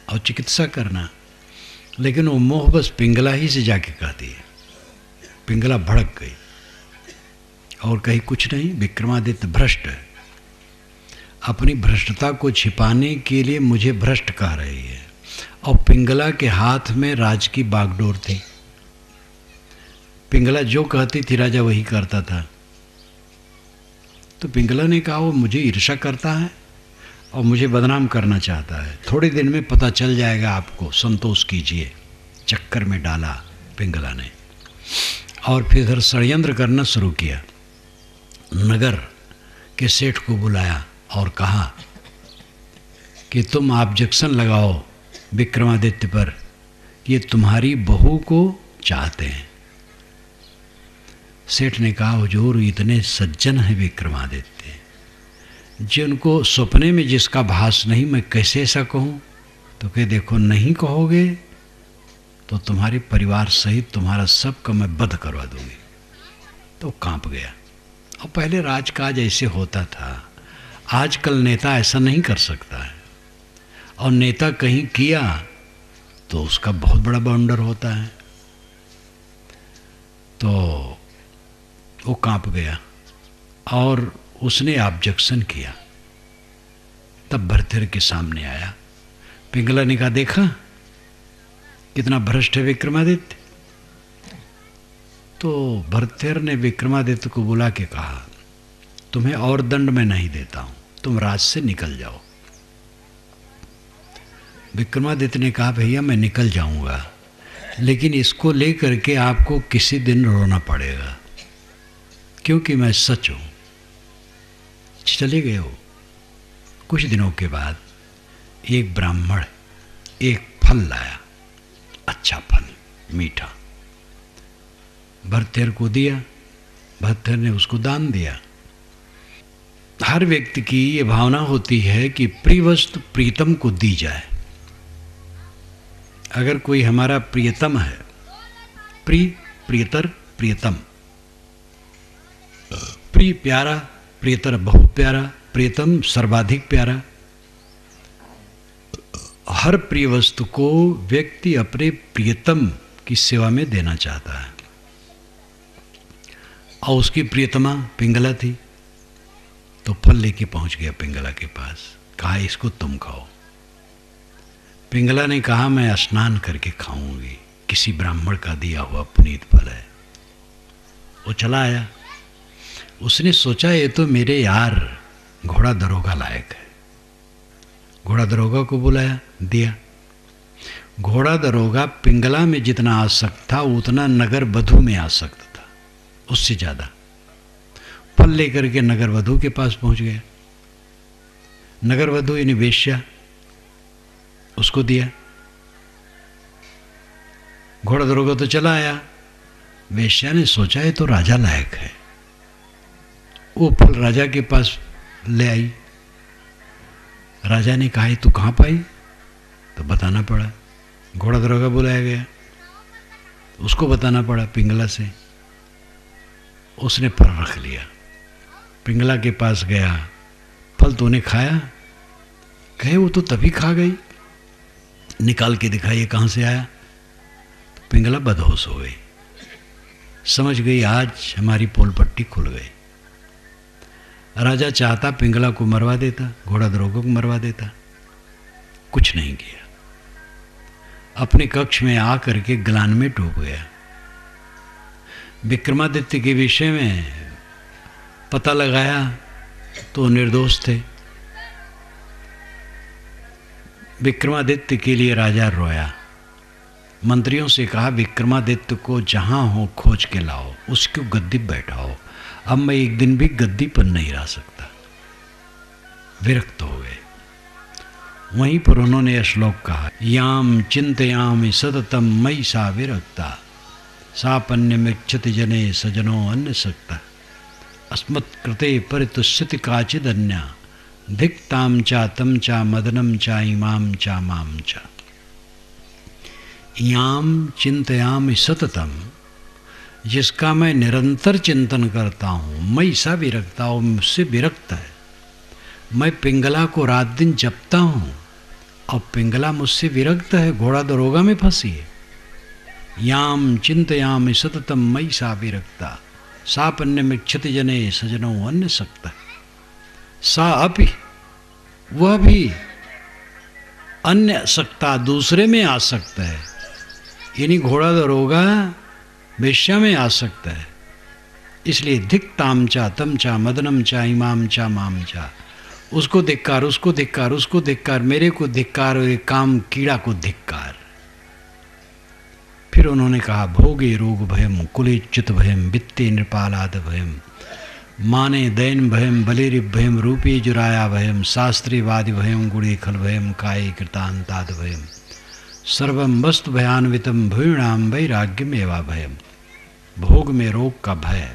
[SPEAKER 1] और चिकित्सा करना, लेकिन वो मोह बस पिंगला ही से जाके कहती है। पिंगला भड़क गई और कही कुछ नहीं, विक्रमादित्य भ्रष्ट है, अपनी भ्रष्टता को छिपाने के लिए मुझे भ्रष्ट कह रही है। और पिंगला के हाथ में राज की बागडोर थी। पिंगला जो कहती थी राजा वही करता था। तो पिंगला ने कहा वो मुझे ईर्ष्या करता है और मुझे बदनाम करना चाहता है, थोड़े दिन में पता चल जाएगा आपको, संतोष कीजिए। चक्कर में डाला पिंगला ने और फिर इधर षड्यंत्र करना शुरू किया। नगर के सेठ को बुलाया और कहा कि तुम ऑब्जेक्शन लगाओ विक्रमादित्य पर, ये तुम्हारी बहू को चाहते हैं। सेठ ने कहा हुजूर इतने सज्जन हैं विक्रमादित्य, जिनको सपने में जिसका भास नहीं, मैं कैसे ऐसा कहूँ? तो कहे देखो नहीं कहोगे तो तुम्हारे परिवार सहित तुम्हारा सबका मैं वध करवा दूंगी। तो कांप गया। और पहले राजकाज ऐसे होता था, आजकल नेता ऐसा नहीं कर सकता है, और नेता कहीं किया तो उसका बहुत बड़ा बाउंडर होता है। तो वो कांप गया और उसने ऑब्जेक्शन किया। तब भरतहर के सामने आया। पिंगला ने कहा देखा कितना भ्रष्ट है विक्रमादित्य। तो भरतहर ने विक्रमादित्य को बुला के कहा तुम्हें और दंड मैं नहीं देता हूं, तुम राज से निकल जाओ। विक्रमादित्य ने कहा भैया मैं निकल जाऊंगा, लेकिन इसको लेकर के आपको किसी दिन रोना पड़ेगा, क्योंकि मैं सच हूं। चले गए हो। कुछ दिनों के बाद एक ब्राह्मण एक फल लाया, अच्छा फल, मीठा। भरतहर को दिया, भरतहर ने उसको दान दिया। हर व्यक्ति की ये भावना होती है कि प्रिय वस्तु प्रीतम को दी जाए। अगर कोई हमारा प्रियतम है, प्रिय, प्रियतर, प्रियतम, प्रिय प्यारा, प्रियतर बहुत प्यारा, प्रियतम सर्वाधिक प्यारा, हर प्रिय वस्तु को व्यक्ति अपने प्रियतम की सेवा में देना चाहता है। और उसकी प्रियतमा पिंगला थी, तो फल लेके पहुंच गया पिंगला के पास, कहा इसको तुम खाओ। पिंगला ने कहा मैं स्नान करके खाऊंगी, किसी ब्राह्मण का दिया हुआ पुनीत फल है। वो चला आया, उसने सोचा ये तो मेरे यार घोड़ा दरोगा लायक है। घोड़ा दरोगा को बुलाया, दिया। घोड़ा दरोगा पिंगला में जितना आसक्त था उतना नगर वधु में आसक्त था, उससे ज़्यादा। फल लेकर के नगर वधु के पास पहुंच गया। नगर वधु यानी वेश्या, उसको दिया। घोड़ा दरोगा तो चला आया। वेश्या ने सोचा है तो राजा लायक है, वो फल राजा के पास ले आई। राजा ने कहा तू कहाँ पाई, तो बताना पड़ा। घोड़ा दरोगा बुलाया गया, उसको बताना पड़ा पिंगला से। उसने फल रख लिया, पिंगला के पास गया, फल तूने खाया? कहे वो तो तभी खा गई। निकाल के दिखाइए कहाँ से आया। पिंगला बदहोश हो गई, समझ गई आज हमारी पोल पट्टी खुल गई। राजा चाहता पिंगला को मरवा देता, घोड़ा दरोगा को मरवा देता, कुछ नहीं किया। अपने कक्ष में आकर के ग्लान में डूब गया। विक्रमादित्य के विषय में पता लगाया तो निर्दोष थे। विक्रमादित्य के लिए राजा रोया, मंत्रियों से कहा विक्रमादित्य को जहां हो खोज के लाओ, उसको गद्दी बैठाओ। अब मैं एक दिन भी गद्दी पर नहीं रह सकता। विरक्त हो गए। वहीं पर उन्होंने यह श्लोक कहा, याम चिंतयामि सततम मयि सा विरक्ता सापन्यमिच्छति जने सजनो अन्य सक्ता अस्मत्कृते परितुष्यति काचिदन्या धिक्ताम चा तम चा मदनम चा इमाम चा माम चा। याम चिंतयामि सततम, जिसका मैं निरंतर चिंतन करता हूँ, मैं सा विरक्ता हूँ, मुझसे विरक्त है। मैं पिंगला को रात दिन जपता हूँ और पिंगला मुझसे विरक्त है, घोड़ा दरोगा में फंसी है। याम चिंतयामि सततम मयि सा विरक्ता सापन्यमिच्छति जने सजनो अन्य सक्ता। सा अपि, वह भी अन्य सक्ता, दूसरे में आ सकता है, यानी घोड़ा दरोगा वेश्या में आ सकता है। इसलिए धिक ताम चा तम चा मदनम चा इमाम चा माम चा। उसको धिक्कार, उसको धिक्कार, उसको धिक्कार, मेरे को धिक्कार, काम कीड़ा को धिक्कार। फिर उन्होंने कहा भोगे रोग भयम कुले च्युत भयम वित्ते नृपालाद भयम माने दैन भयम बलेरि भयम रूपे जुराया भयम शास्त्रे वादि भयम गुणे खल भयम काये कृतांताद भयम सर्वम वस्तु भयान्वितम भूणाम वैराग्यम एवा भयम। भोग में रोग का भय,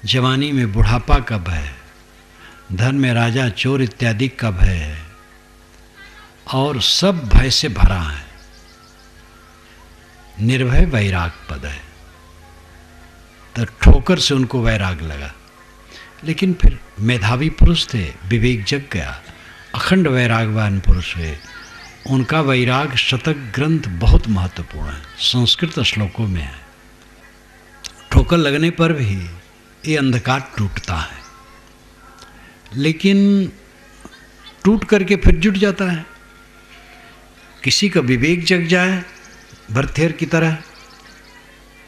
[SPEAKER 1] जवानी में बुढ़ापा का भय, धन में राजा चोर इत्यादि का भय है, और सब भय से भरा है। निर्भय वैराग पद है, तो ठोकर से उनको वैराग लगा। लेकिन फिर मेधावी पुरुष थे, विवेक जग गया, अखंड वैरागवान पुरुष हुए। उनका वैराग शतक ग्रंथ बहुत महत्वपूर्ण है, संस्कृत श्लोकों में है। ठोकर लगने पर भी ये अंधकार टूटता है, लेकिन टूट करके फिर जुट जाता है। किसी का विवेक जग जाए भरथेर की तरह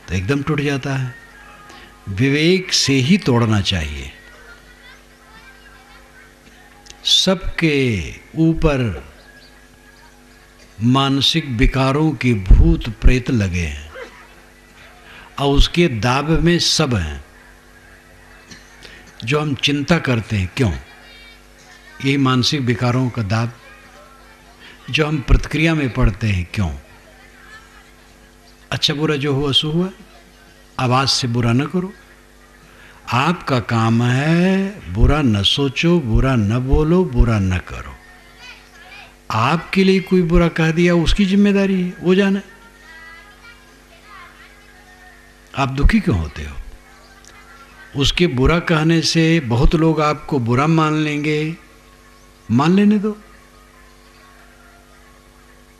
[SPEAKER 1] तो एकदम टूट जाता है। विवेक से ही तोड़ना चाहिए। सबके ऊपर मानसिक विकारों के भूत प्रेत लगे हैं और उसके दाब में सब हैं। जो हम चिंता करते हैं, क्यों? यही मानसिक विकारों का दाब। जो हम प्रतिक्रिया में पड़ते हैं, क्यों? अच्छा बुरा जो हुआ सो हुआ, आवाज से बुरा न करो। आपका काम है बुरा न सोचो, बुरा न बोलो, बुरा न करो। आपके लिए कोई बुरा कह दिया, उसकी जिम्मेदारी है, वो जाने। आप दुखी क्यों होते हो? उसके बुरा कहने से बहुत लोग आपको बुरा मान लेंगे, मान लेने दो।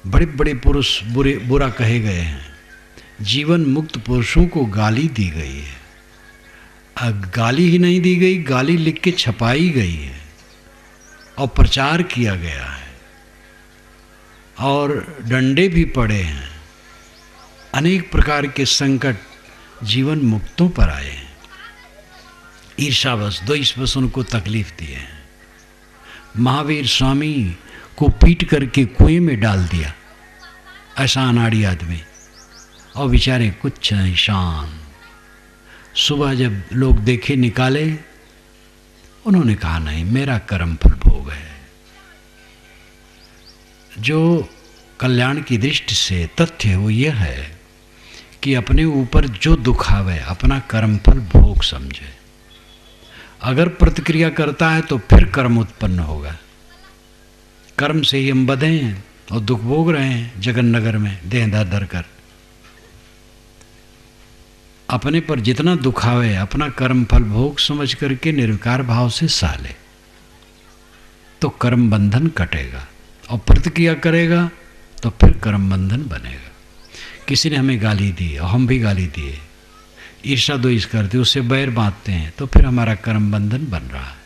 [SPEAKER 1] बड़े बड़े पुरुष बुरा कहे गए हैं, जीवन मुक्त पुरुषों को गाली दी गई है। गाली ही नहीं दी गई, गाली लिख के छपाई गई है और प्रचार किया गया है और डंडे भी पड़े हैं। अनेक प्रकार के संकट जीवन मुक्तों पर आए हैं। ईर्ष्यावश, द्वेषवश उनको तकलीफ दिए हैं। महावीर स्वामी को पीट करके कुएं में डाल दिया, ऐसा अनाड़ी आदमी, और बेचारे कुछ नहीं, शान। सुबह जब लोग देखे निकाले, उन्होंने कहा नहीं, मेरा कर्म फल भोग है। जो कल्याण की दृष्टि से तथ्य है वो यह है कि अपने ऊपर जो दुख आवे अपना कर्मफल भोग समझे। अगर प्रतिक्रिया करता है तो फिर कर्म उत्पन्न होगा। कर्म से ही हम बंधे हैं और दुख भोग रहे हैं जगन नगर में देह धर धर कर। अपने पर जितना दुख आवे अपना कर्म फल भोग समझ करके निर्विकार भाव से सह ले तो कर्म बंधन कटेगा, और प्रतिक्रिया करेगा तो फिर कर्म बंधन बनेगा। किसी ने हमें गाली दी और हम भी गाली दिए, ईर्ष्या द्वेष करते, उससे बैर बांधते हैं तो फिर हमारा कर्म बंधन बन रहा है।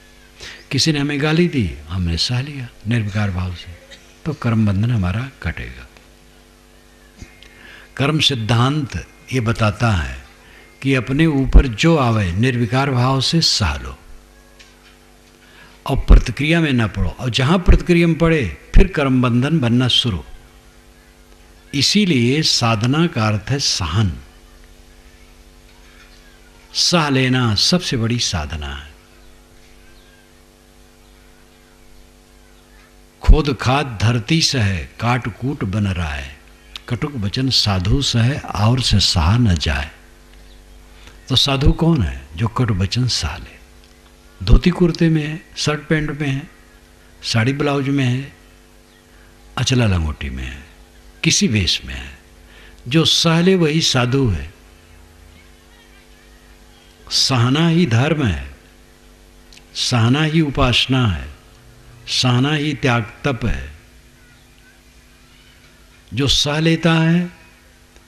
[SPEAKER 1] किसी ने हमें गाली दी, हमने सह लिया निर्विकार भाव से, तो कर्म बंधन हमारा कटेगा। कर्म सिद्धांत ये बताता है कि अपने ऊपर जो आवे निर्विकार भाव से सह लो और प्रतिक्रिया में न पड़ो, और जहां प्रतिक्रिया में पड़े फिर कर्म बंधन बनना शुरू। इसीलिए साधना का अर्थ है सहन। सह लेना सबसे बड़ी साधना है। खोद खाद धरती सह काट कूट बन रहा है, कटुक वचन साधु सह और से सहा न जाए। तो साधु कौन है? जो कटु वचन सह ले। धोती कुर्ते में है, शर्ट पैंट में है, साड़ी ब्लाउज में है, अचला लंगोटी में है, किसी वेश में है, जो सह ले वही साधु है। सहना ही धर्म है, सहना ही उपासना है, सहना ही त्याग तप है। जो सह लेता है,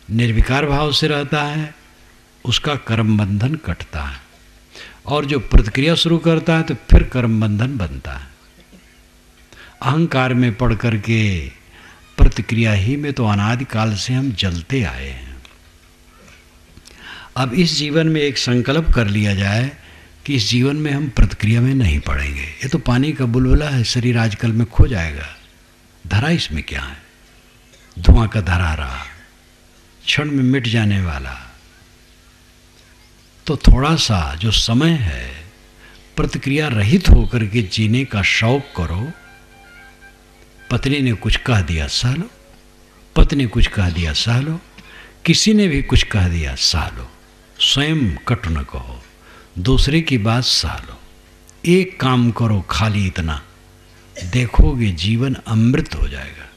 [SPEAKER 1] निर्विकार भाव से रहता है, उसका कर्म बंधन कटता है, और जो प्रतिक्रिया शुरू करता है तो फिर कर्म बंधन बनता है। अहंकार में पड़ करके प्रतिक्रिया ही में तो अनादि काल से हम जलते आए हैं। अब इस जीवन में एक संकल्प कर लिया जाए कि इस जीवन में हम प्रतिक्रिया में नहीं पड़ेंगे। ये तो पानी का बुलबुला है, शरीर आजकल में खो जाएगा, धरा इसमें क्या है? धुआं का धरा रहा, क्षण में मिट जाने वाला। तो थोड़ा सा जो समय है प्रतिक्रिया रहित होकर के जीने का शौक करो। पत्नी ने कुछ कह दिया सह लो, पत्नी कुछ कह दिया सह लो, किसी ने भी कुछ कह दिया सह लो। स्वयं कटु न कहो, दूसरे की बात सह लो। एक काम करो खाली इतना, देखोगे जीवन अमृत हो जाएगा।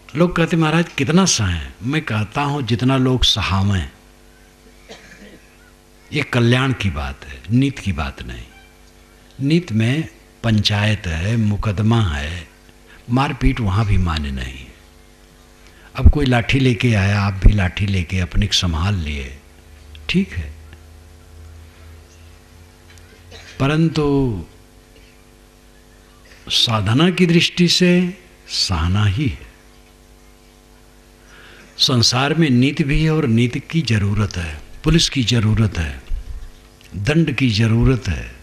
[SPEAKER 1] लोग कहते महाराज कितना सहें? मैं कहता हूं जितना लोग सहावें। ये कल्याण की बात है, नीत की बात नहीं। नीत में पंचायत है, मुकदमा है, मारपीट वहाँ भी मान्य नहीं है। अब कोई लाठी लेके आया, आप भी लाठी लेके अपने संभाल लिए, ठीक है, परंतु साधना की दृष्टि से सहना ही है। संसार में नीति भी है और नीति की जरूरत है, पुलिस की जरूरत है, दंड की जरूरत है,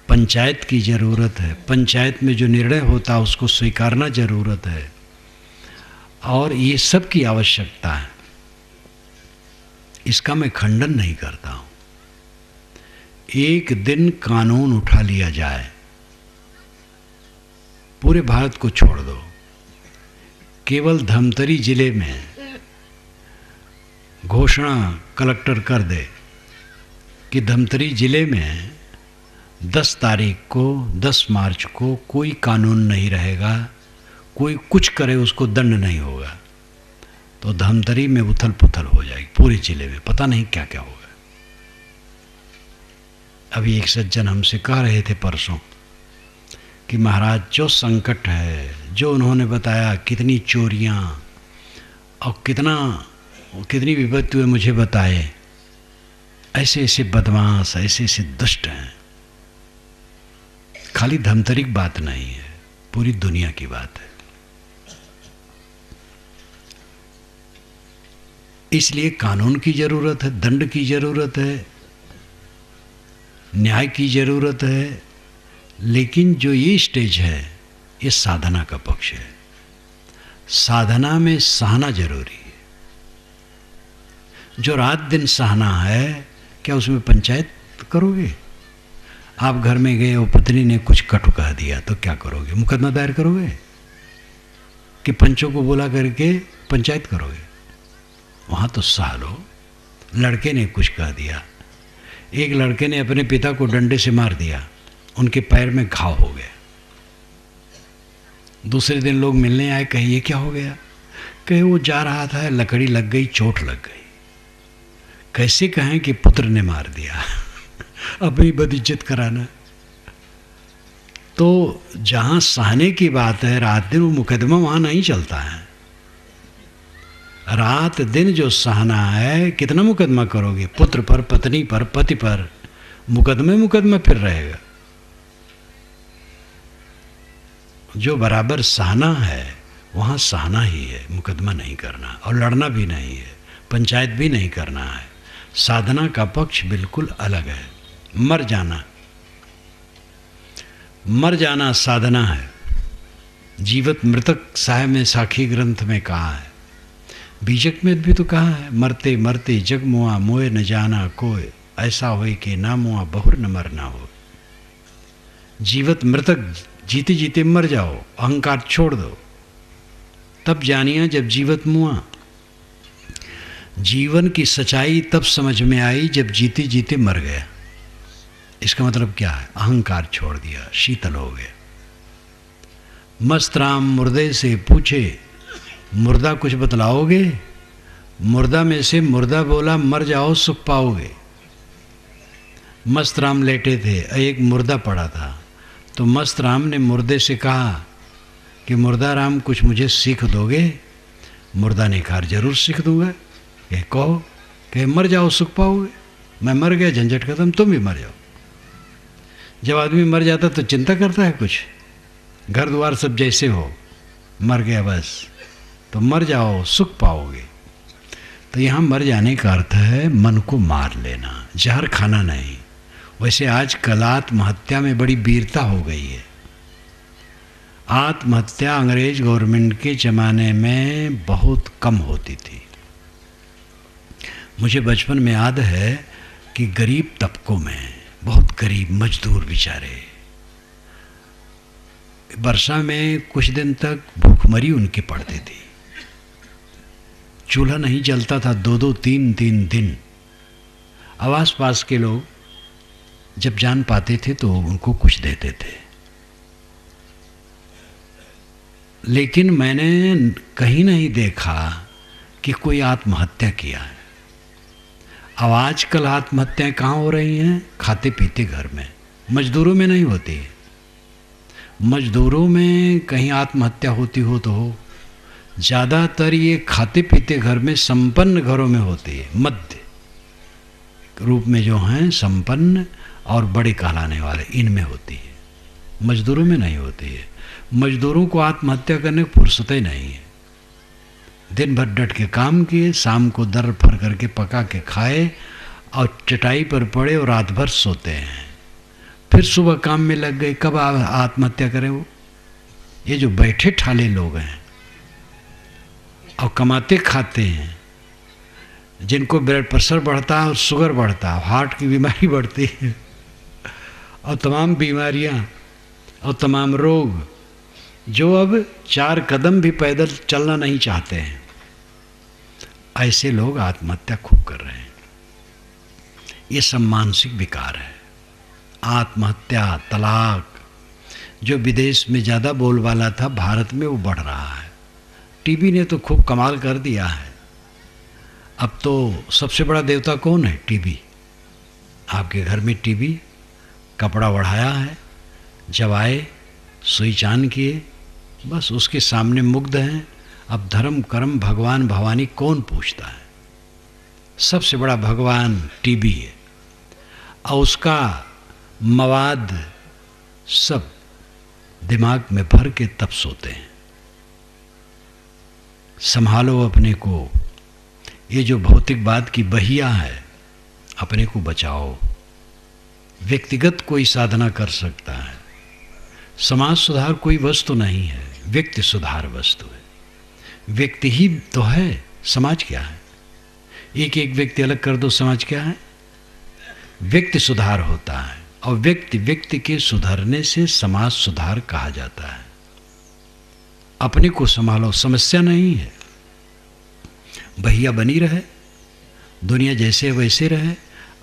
[SPEAKER 1] पंचायत की जरूरत है। पंचायत में जो निर्णय होता है उसको स्वीकारना जरूरत है, और ये सब की आवश्यकता है। इसका मैं खंडन नहीं करता हूँ। एक दिन कानून उठा लिया जाए, पूरे भारत को छोड़ दो, केवल धमतरी जिले में घोषणा कलेक्टर कर दे कि धमतरी जिले में 10 तारीख को, 10 मार्च को कोई कानून नहीं रहेगा, कोई कुछ करे उसको दंड नहीं होगा, तो धमतरी में उथल पुथल हो जाएगी पूरे जिले में, पता नहीं क्या क्या होगा। अभी एक सज्जन हमसे कह रहे थे परसों कि महाराज जो संकट है, जो उन्होंने बताया, कितनी चोरियाँ और कितनी विपत्ति हुए मुझे बताए। ऐसे ऐसे बदमाश, ऐसे ऐसे दुष्ट हैं। खाली धमतरिक बात नहीं है, पूरी दुनिया की बात है। इसलिए कानून की ज़रूरत है, दंड की ज़रूरत है, न्याय की ज़रूरत है। लेकिन जो ये स्टेज है, ये साधना का पक्ष है। साधना में सहना जरूरी है। जो रात दिन सहना है, क्या उसमें पंचायत करोगे? आप घर में गए, वो पत्नी ने कुछ कटु कह दिया तो क्या करोगे? मुकदमा दायर करोगे कि पंचों को बुला करके पंचायत करोगे? वहाँ तो सह लो। लड़के ने कुछ कह दिया, एक लड़के ने अपने पिता को डंडे से मार दिया, उनके पैर में घाव हो गया। दूसरे दिन लोग मिलने आए, कहे ये क्या हो गया? कहे वो जा रहा था, लकड़ी लग गई, चोट लग गई। कैसे कहें कि पुत्र ने मार दिया? अपनी बदइज्जत कराना। तो जहाँ सहने की बात है, रात दिन, वो मुकदमा वहाँ नहीं चलता है। रात दिन जो सहना है, कितना मुकदमा करोगे? पुत्र पर, पत्नी पर, पति पर, मुकदमा फिर रहेगा। जो बराबर सहना है, वहाँ सहना ही है, मुकदमा नहीं करना, और लड़ना भी नहीं है, पंचायत भी नहीं करना है। साधना का पक्ष बिल्कुल अलग है। मर जाना साधना है। जीवत मृतक साहिब में साखी ग्रंथ में कहा है, बीजक में भी तो कहा है, मरते मरते जग मुआ, मोए न जाना कोई, ऐसा होए कि ना मुआ बहुर न मरना हो। जीवत मृतक, जीते जीते मर जाओ, अहंकार छोड़ दो, तब जानिया जब जीवत मुआ। जीवन की सच्चाई तब समझ में आई जब जीते जीते मर गया। इसका मतलब क्या है? अहंकार छोड़ दिया, शीतल हो गया। मस्त राम मुर्दे से पूछे, मुर्दा कुछ बतलाओगे? मुर्दा में से मुर्दा बोला, मर जाओ सुख पाओगे। मस्त राम लेटे थे, एक मुर्दा पड़ा था, तो मस्त राम ने मुर्दे से कहा कि मुर्दा राम कुछ मुझे सीख दोगे? मुर्दा ने कहा जरूर सीख दूंगा। ये कहो कि मर जाओ सुख पाओगे। मैं मर गया, झंझट खत्म, तुम भी मर जाओ। जब आदमी मर जाता तो चिंता करता है कुछ? घर द्वार सब जैसे हो, मर गया बस, तो मर जाओ सुख पाओगे। तो यहाँ मर जाने का अर्थ है मन को मार लेना, जहर खाना नहीं। वैसे आजकल आत्महत्या में बड़ी वीरता हो गई है। आत्महत्या अंग्रेज गवर्नमेंट के ज़माने में बहुत कम होती थी। मुझे बचपन में याद है कि गरीब तबकों में, बहुत गरीब मजदूर बेचारे, वर्षा में कुछ दिन तक भूखमरी उनकी पड़ती थी। चूल्हा नहीं जलता था 2-2, 3-3 दिन। आस पास के लोग जब जान पाते थे तो उनको कुछ देते थे। लेकिन मैंने कहीं नहीं देखा कि कोई आत्महत्या किया है। अब आजकल आत्महत्याएं कहाँ हो रही हैं? खाते पीते घर में। मजदूरों में नहीं होती है। मजदूरों में कहीं आत्महत्या होती हो तो हो, ज़्यादातर ये खाते पीते घर में, संपन्न घरों में होती है। मध्य रूप में जो हैं संपन्न और बड़े कहलाने वाले, इनमें होती है, मजदूरों में नहीं होती है। मजदूरों को आत्महत्या करने की फुर्सत ही नहीं है। दिन भर डट के काम किए, शाम को दर फर करके पका के खाए और चटाई पर पड़े और रात भर सोते हैं। फिर सुबह काम में लग गए, कब आत्महत्या करें वो? ये जो बैठे ठाले लोग हैं और कमाते खाते हैं, जिनको ब्लड प्रेशर बढ़ता है और शुगर बढ़ता है, हार्ट की बीमारी बढ़ती है और तमाम बीमारियां और तमाम रोग, जो अब 4 कदम भी पैदल चलना नहीं चाहते हैं, ऐसे लोग आत्महत्या खूब कर रहे हैं। ये सब मानसिक विकार है। आत्महत्या, तलाक, जो विदेश में ज़्यादा बोलबाला था, भारत में वो बढ़ रहा है। टीबी ने तो खूब कमाल कर दिया है। अब तो सबसे बड़ा देवता कौन है? टीबी। आपके घर में टीबी, कपड़ा बढ़ाया है, जब आए सुई चान किए, बस उसके सामने मुग्ध हैं। अब धर्म कर्म भगवान भवानी कौन पूछता है? सबसे बड़ा भगवान टीबी है और उसका मवाद सब दिमाग में भर के तब सोते हैं। संभालो अपने को, ये जो भौतिकवाद की बहिया है अपने को बचाओ। व्यक्तिगत कोई साधना कर सकता है, समाज सुधार कोई वस्तु नहीं है, व्यक्ति सुधार वस्तु है। व्यक्ति ही तो है, समाज क्या है? एक एक व्यक्ति अलग कर दो, समाज क्या है? व्यक्ति सुधार होता है और व्यक्ति व्यक्ति के सुधरने से समाज सुधार कहा जाता है। अपने को संभालो, समस्या नहीं है। बहिया बनी रहे, दुनिया जैसे वैसे रहे,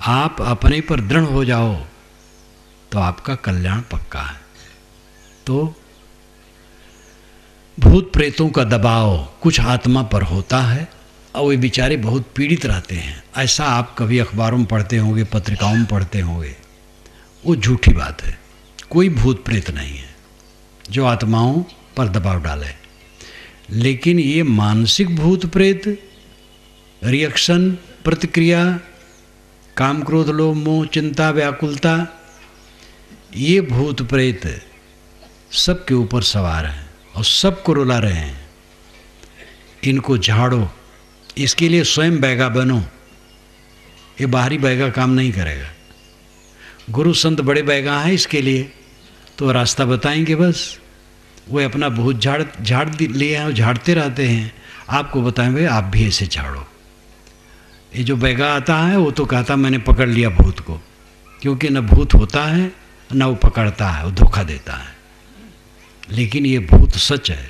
[SPEAKER 1] आप अपने पर दृढ़ हो जाओ तो आपका कल्याण पक्का है। तो भूत प्रेतों का दबाव कुछ आत्मा पर होता है और वे बेचारे बहुत पीड़ित रहते हैं। ऐसा आप कभी अखबारों में पढ़ते होंगे, पत्रिकाओं में पढ़ते होंगे। वो झूठी बात है। कोई भूत प्रेत नहीं है जो आत्माओं पर दबाव डाले। लेकिन ये मानसिक भूत प्रेत, रिएक्शन, प्रतिक्रिया, काम क्रोध लोभ मोह चिंता व्याकुलता, ये भूत प्रेत सबके ऊपर सवार हैं और सबको रुला रहे हैं। इनको झाड़ो, इसके लिए स्वयं बैगा बनो। ये बाहरी बैगा काम नहीं करेगा। गुरु संत बड़े बैगा हैं इसके लिए, तो रास्ता बताएंगे। बस वो अपना भूत झाड़ लिए हैं और झाड़ते रहते हैं। आपको बताएंगे आप भी ऐसे झाड़ो। ये जो बैगा आता है वो तो कहता मैंने पकड़ लिया भूत को, क्योंकि न भूत होता है न वो पकड़ता है, वो धोखा देता है। लेकिन ये भूत सच है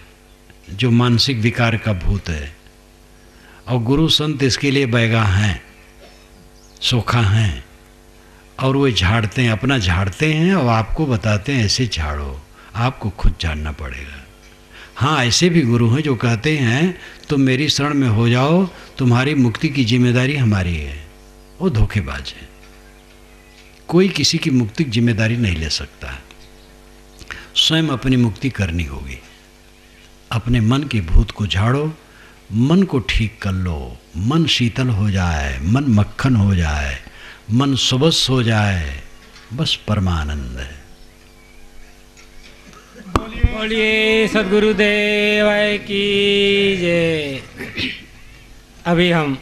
[SPEAKER 1] जो मानसिक विकार का भूत है, और गुरु संत इसके लिए बैगा हैं, सोखा हैं, और वो झाड़ते हैं, अपना झाड़ते हैं और आपको बताते हैं ऐसे झाड़ो। आपको खुद झाड़ना पड़ेगा। हाँ, ऐसे भी गुरु हैं जो कहते हैं तुम मेरी शरण में हो जाओ, तुम्हारी मुक्ति की जिम्मेदारी हमारी है। वो धोखेबाज है। कोई किसी की मुक्ति की जिम्मेदारी नहीं ले सकता है। स्वयं अपनी मुक्ति करनी होगी। अपने मन के भूत को झाड़ो, मन को ठीक कर लो, मन शीतल हो जाए, मन मक्खन हो जाए, मन सुबस हो जाए, बस परमानंद है।
[SPEAKER 2] बोलिए सद्गुरुदेव की जय। अभी हम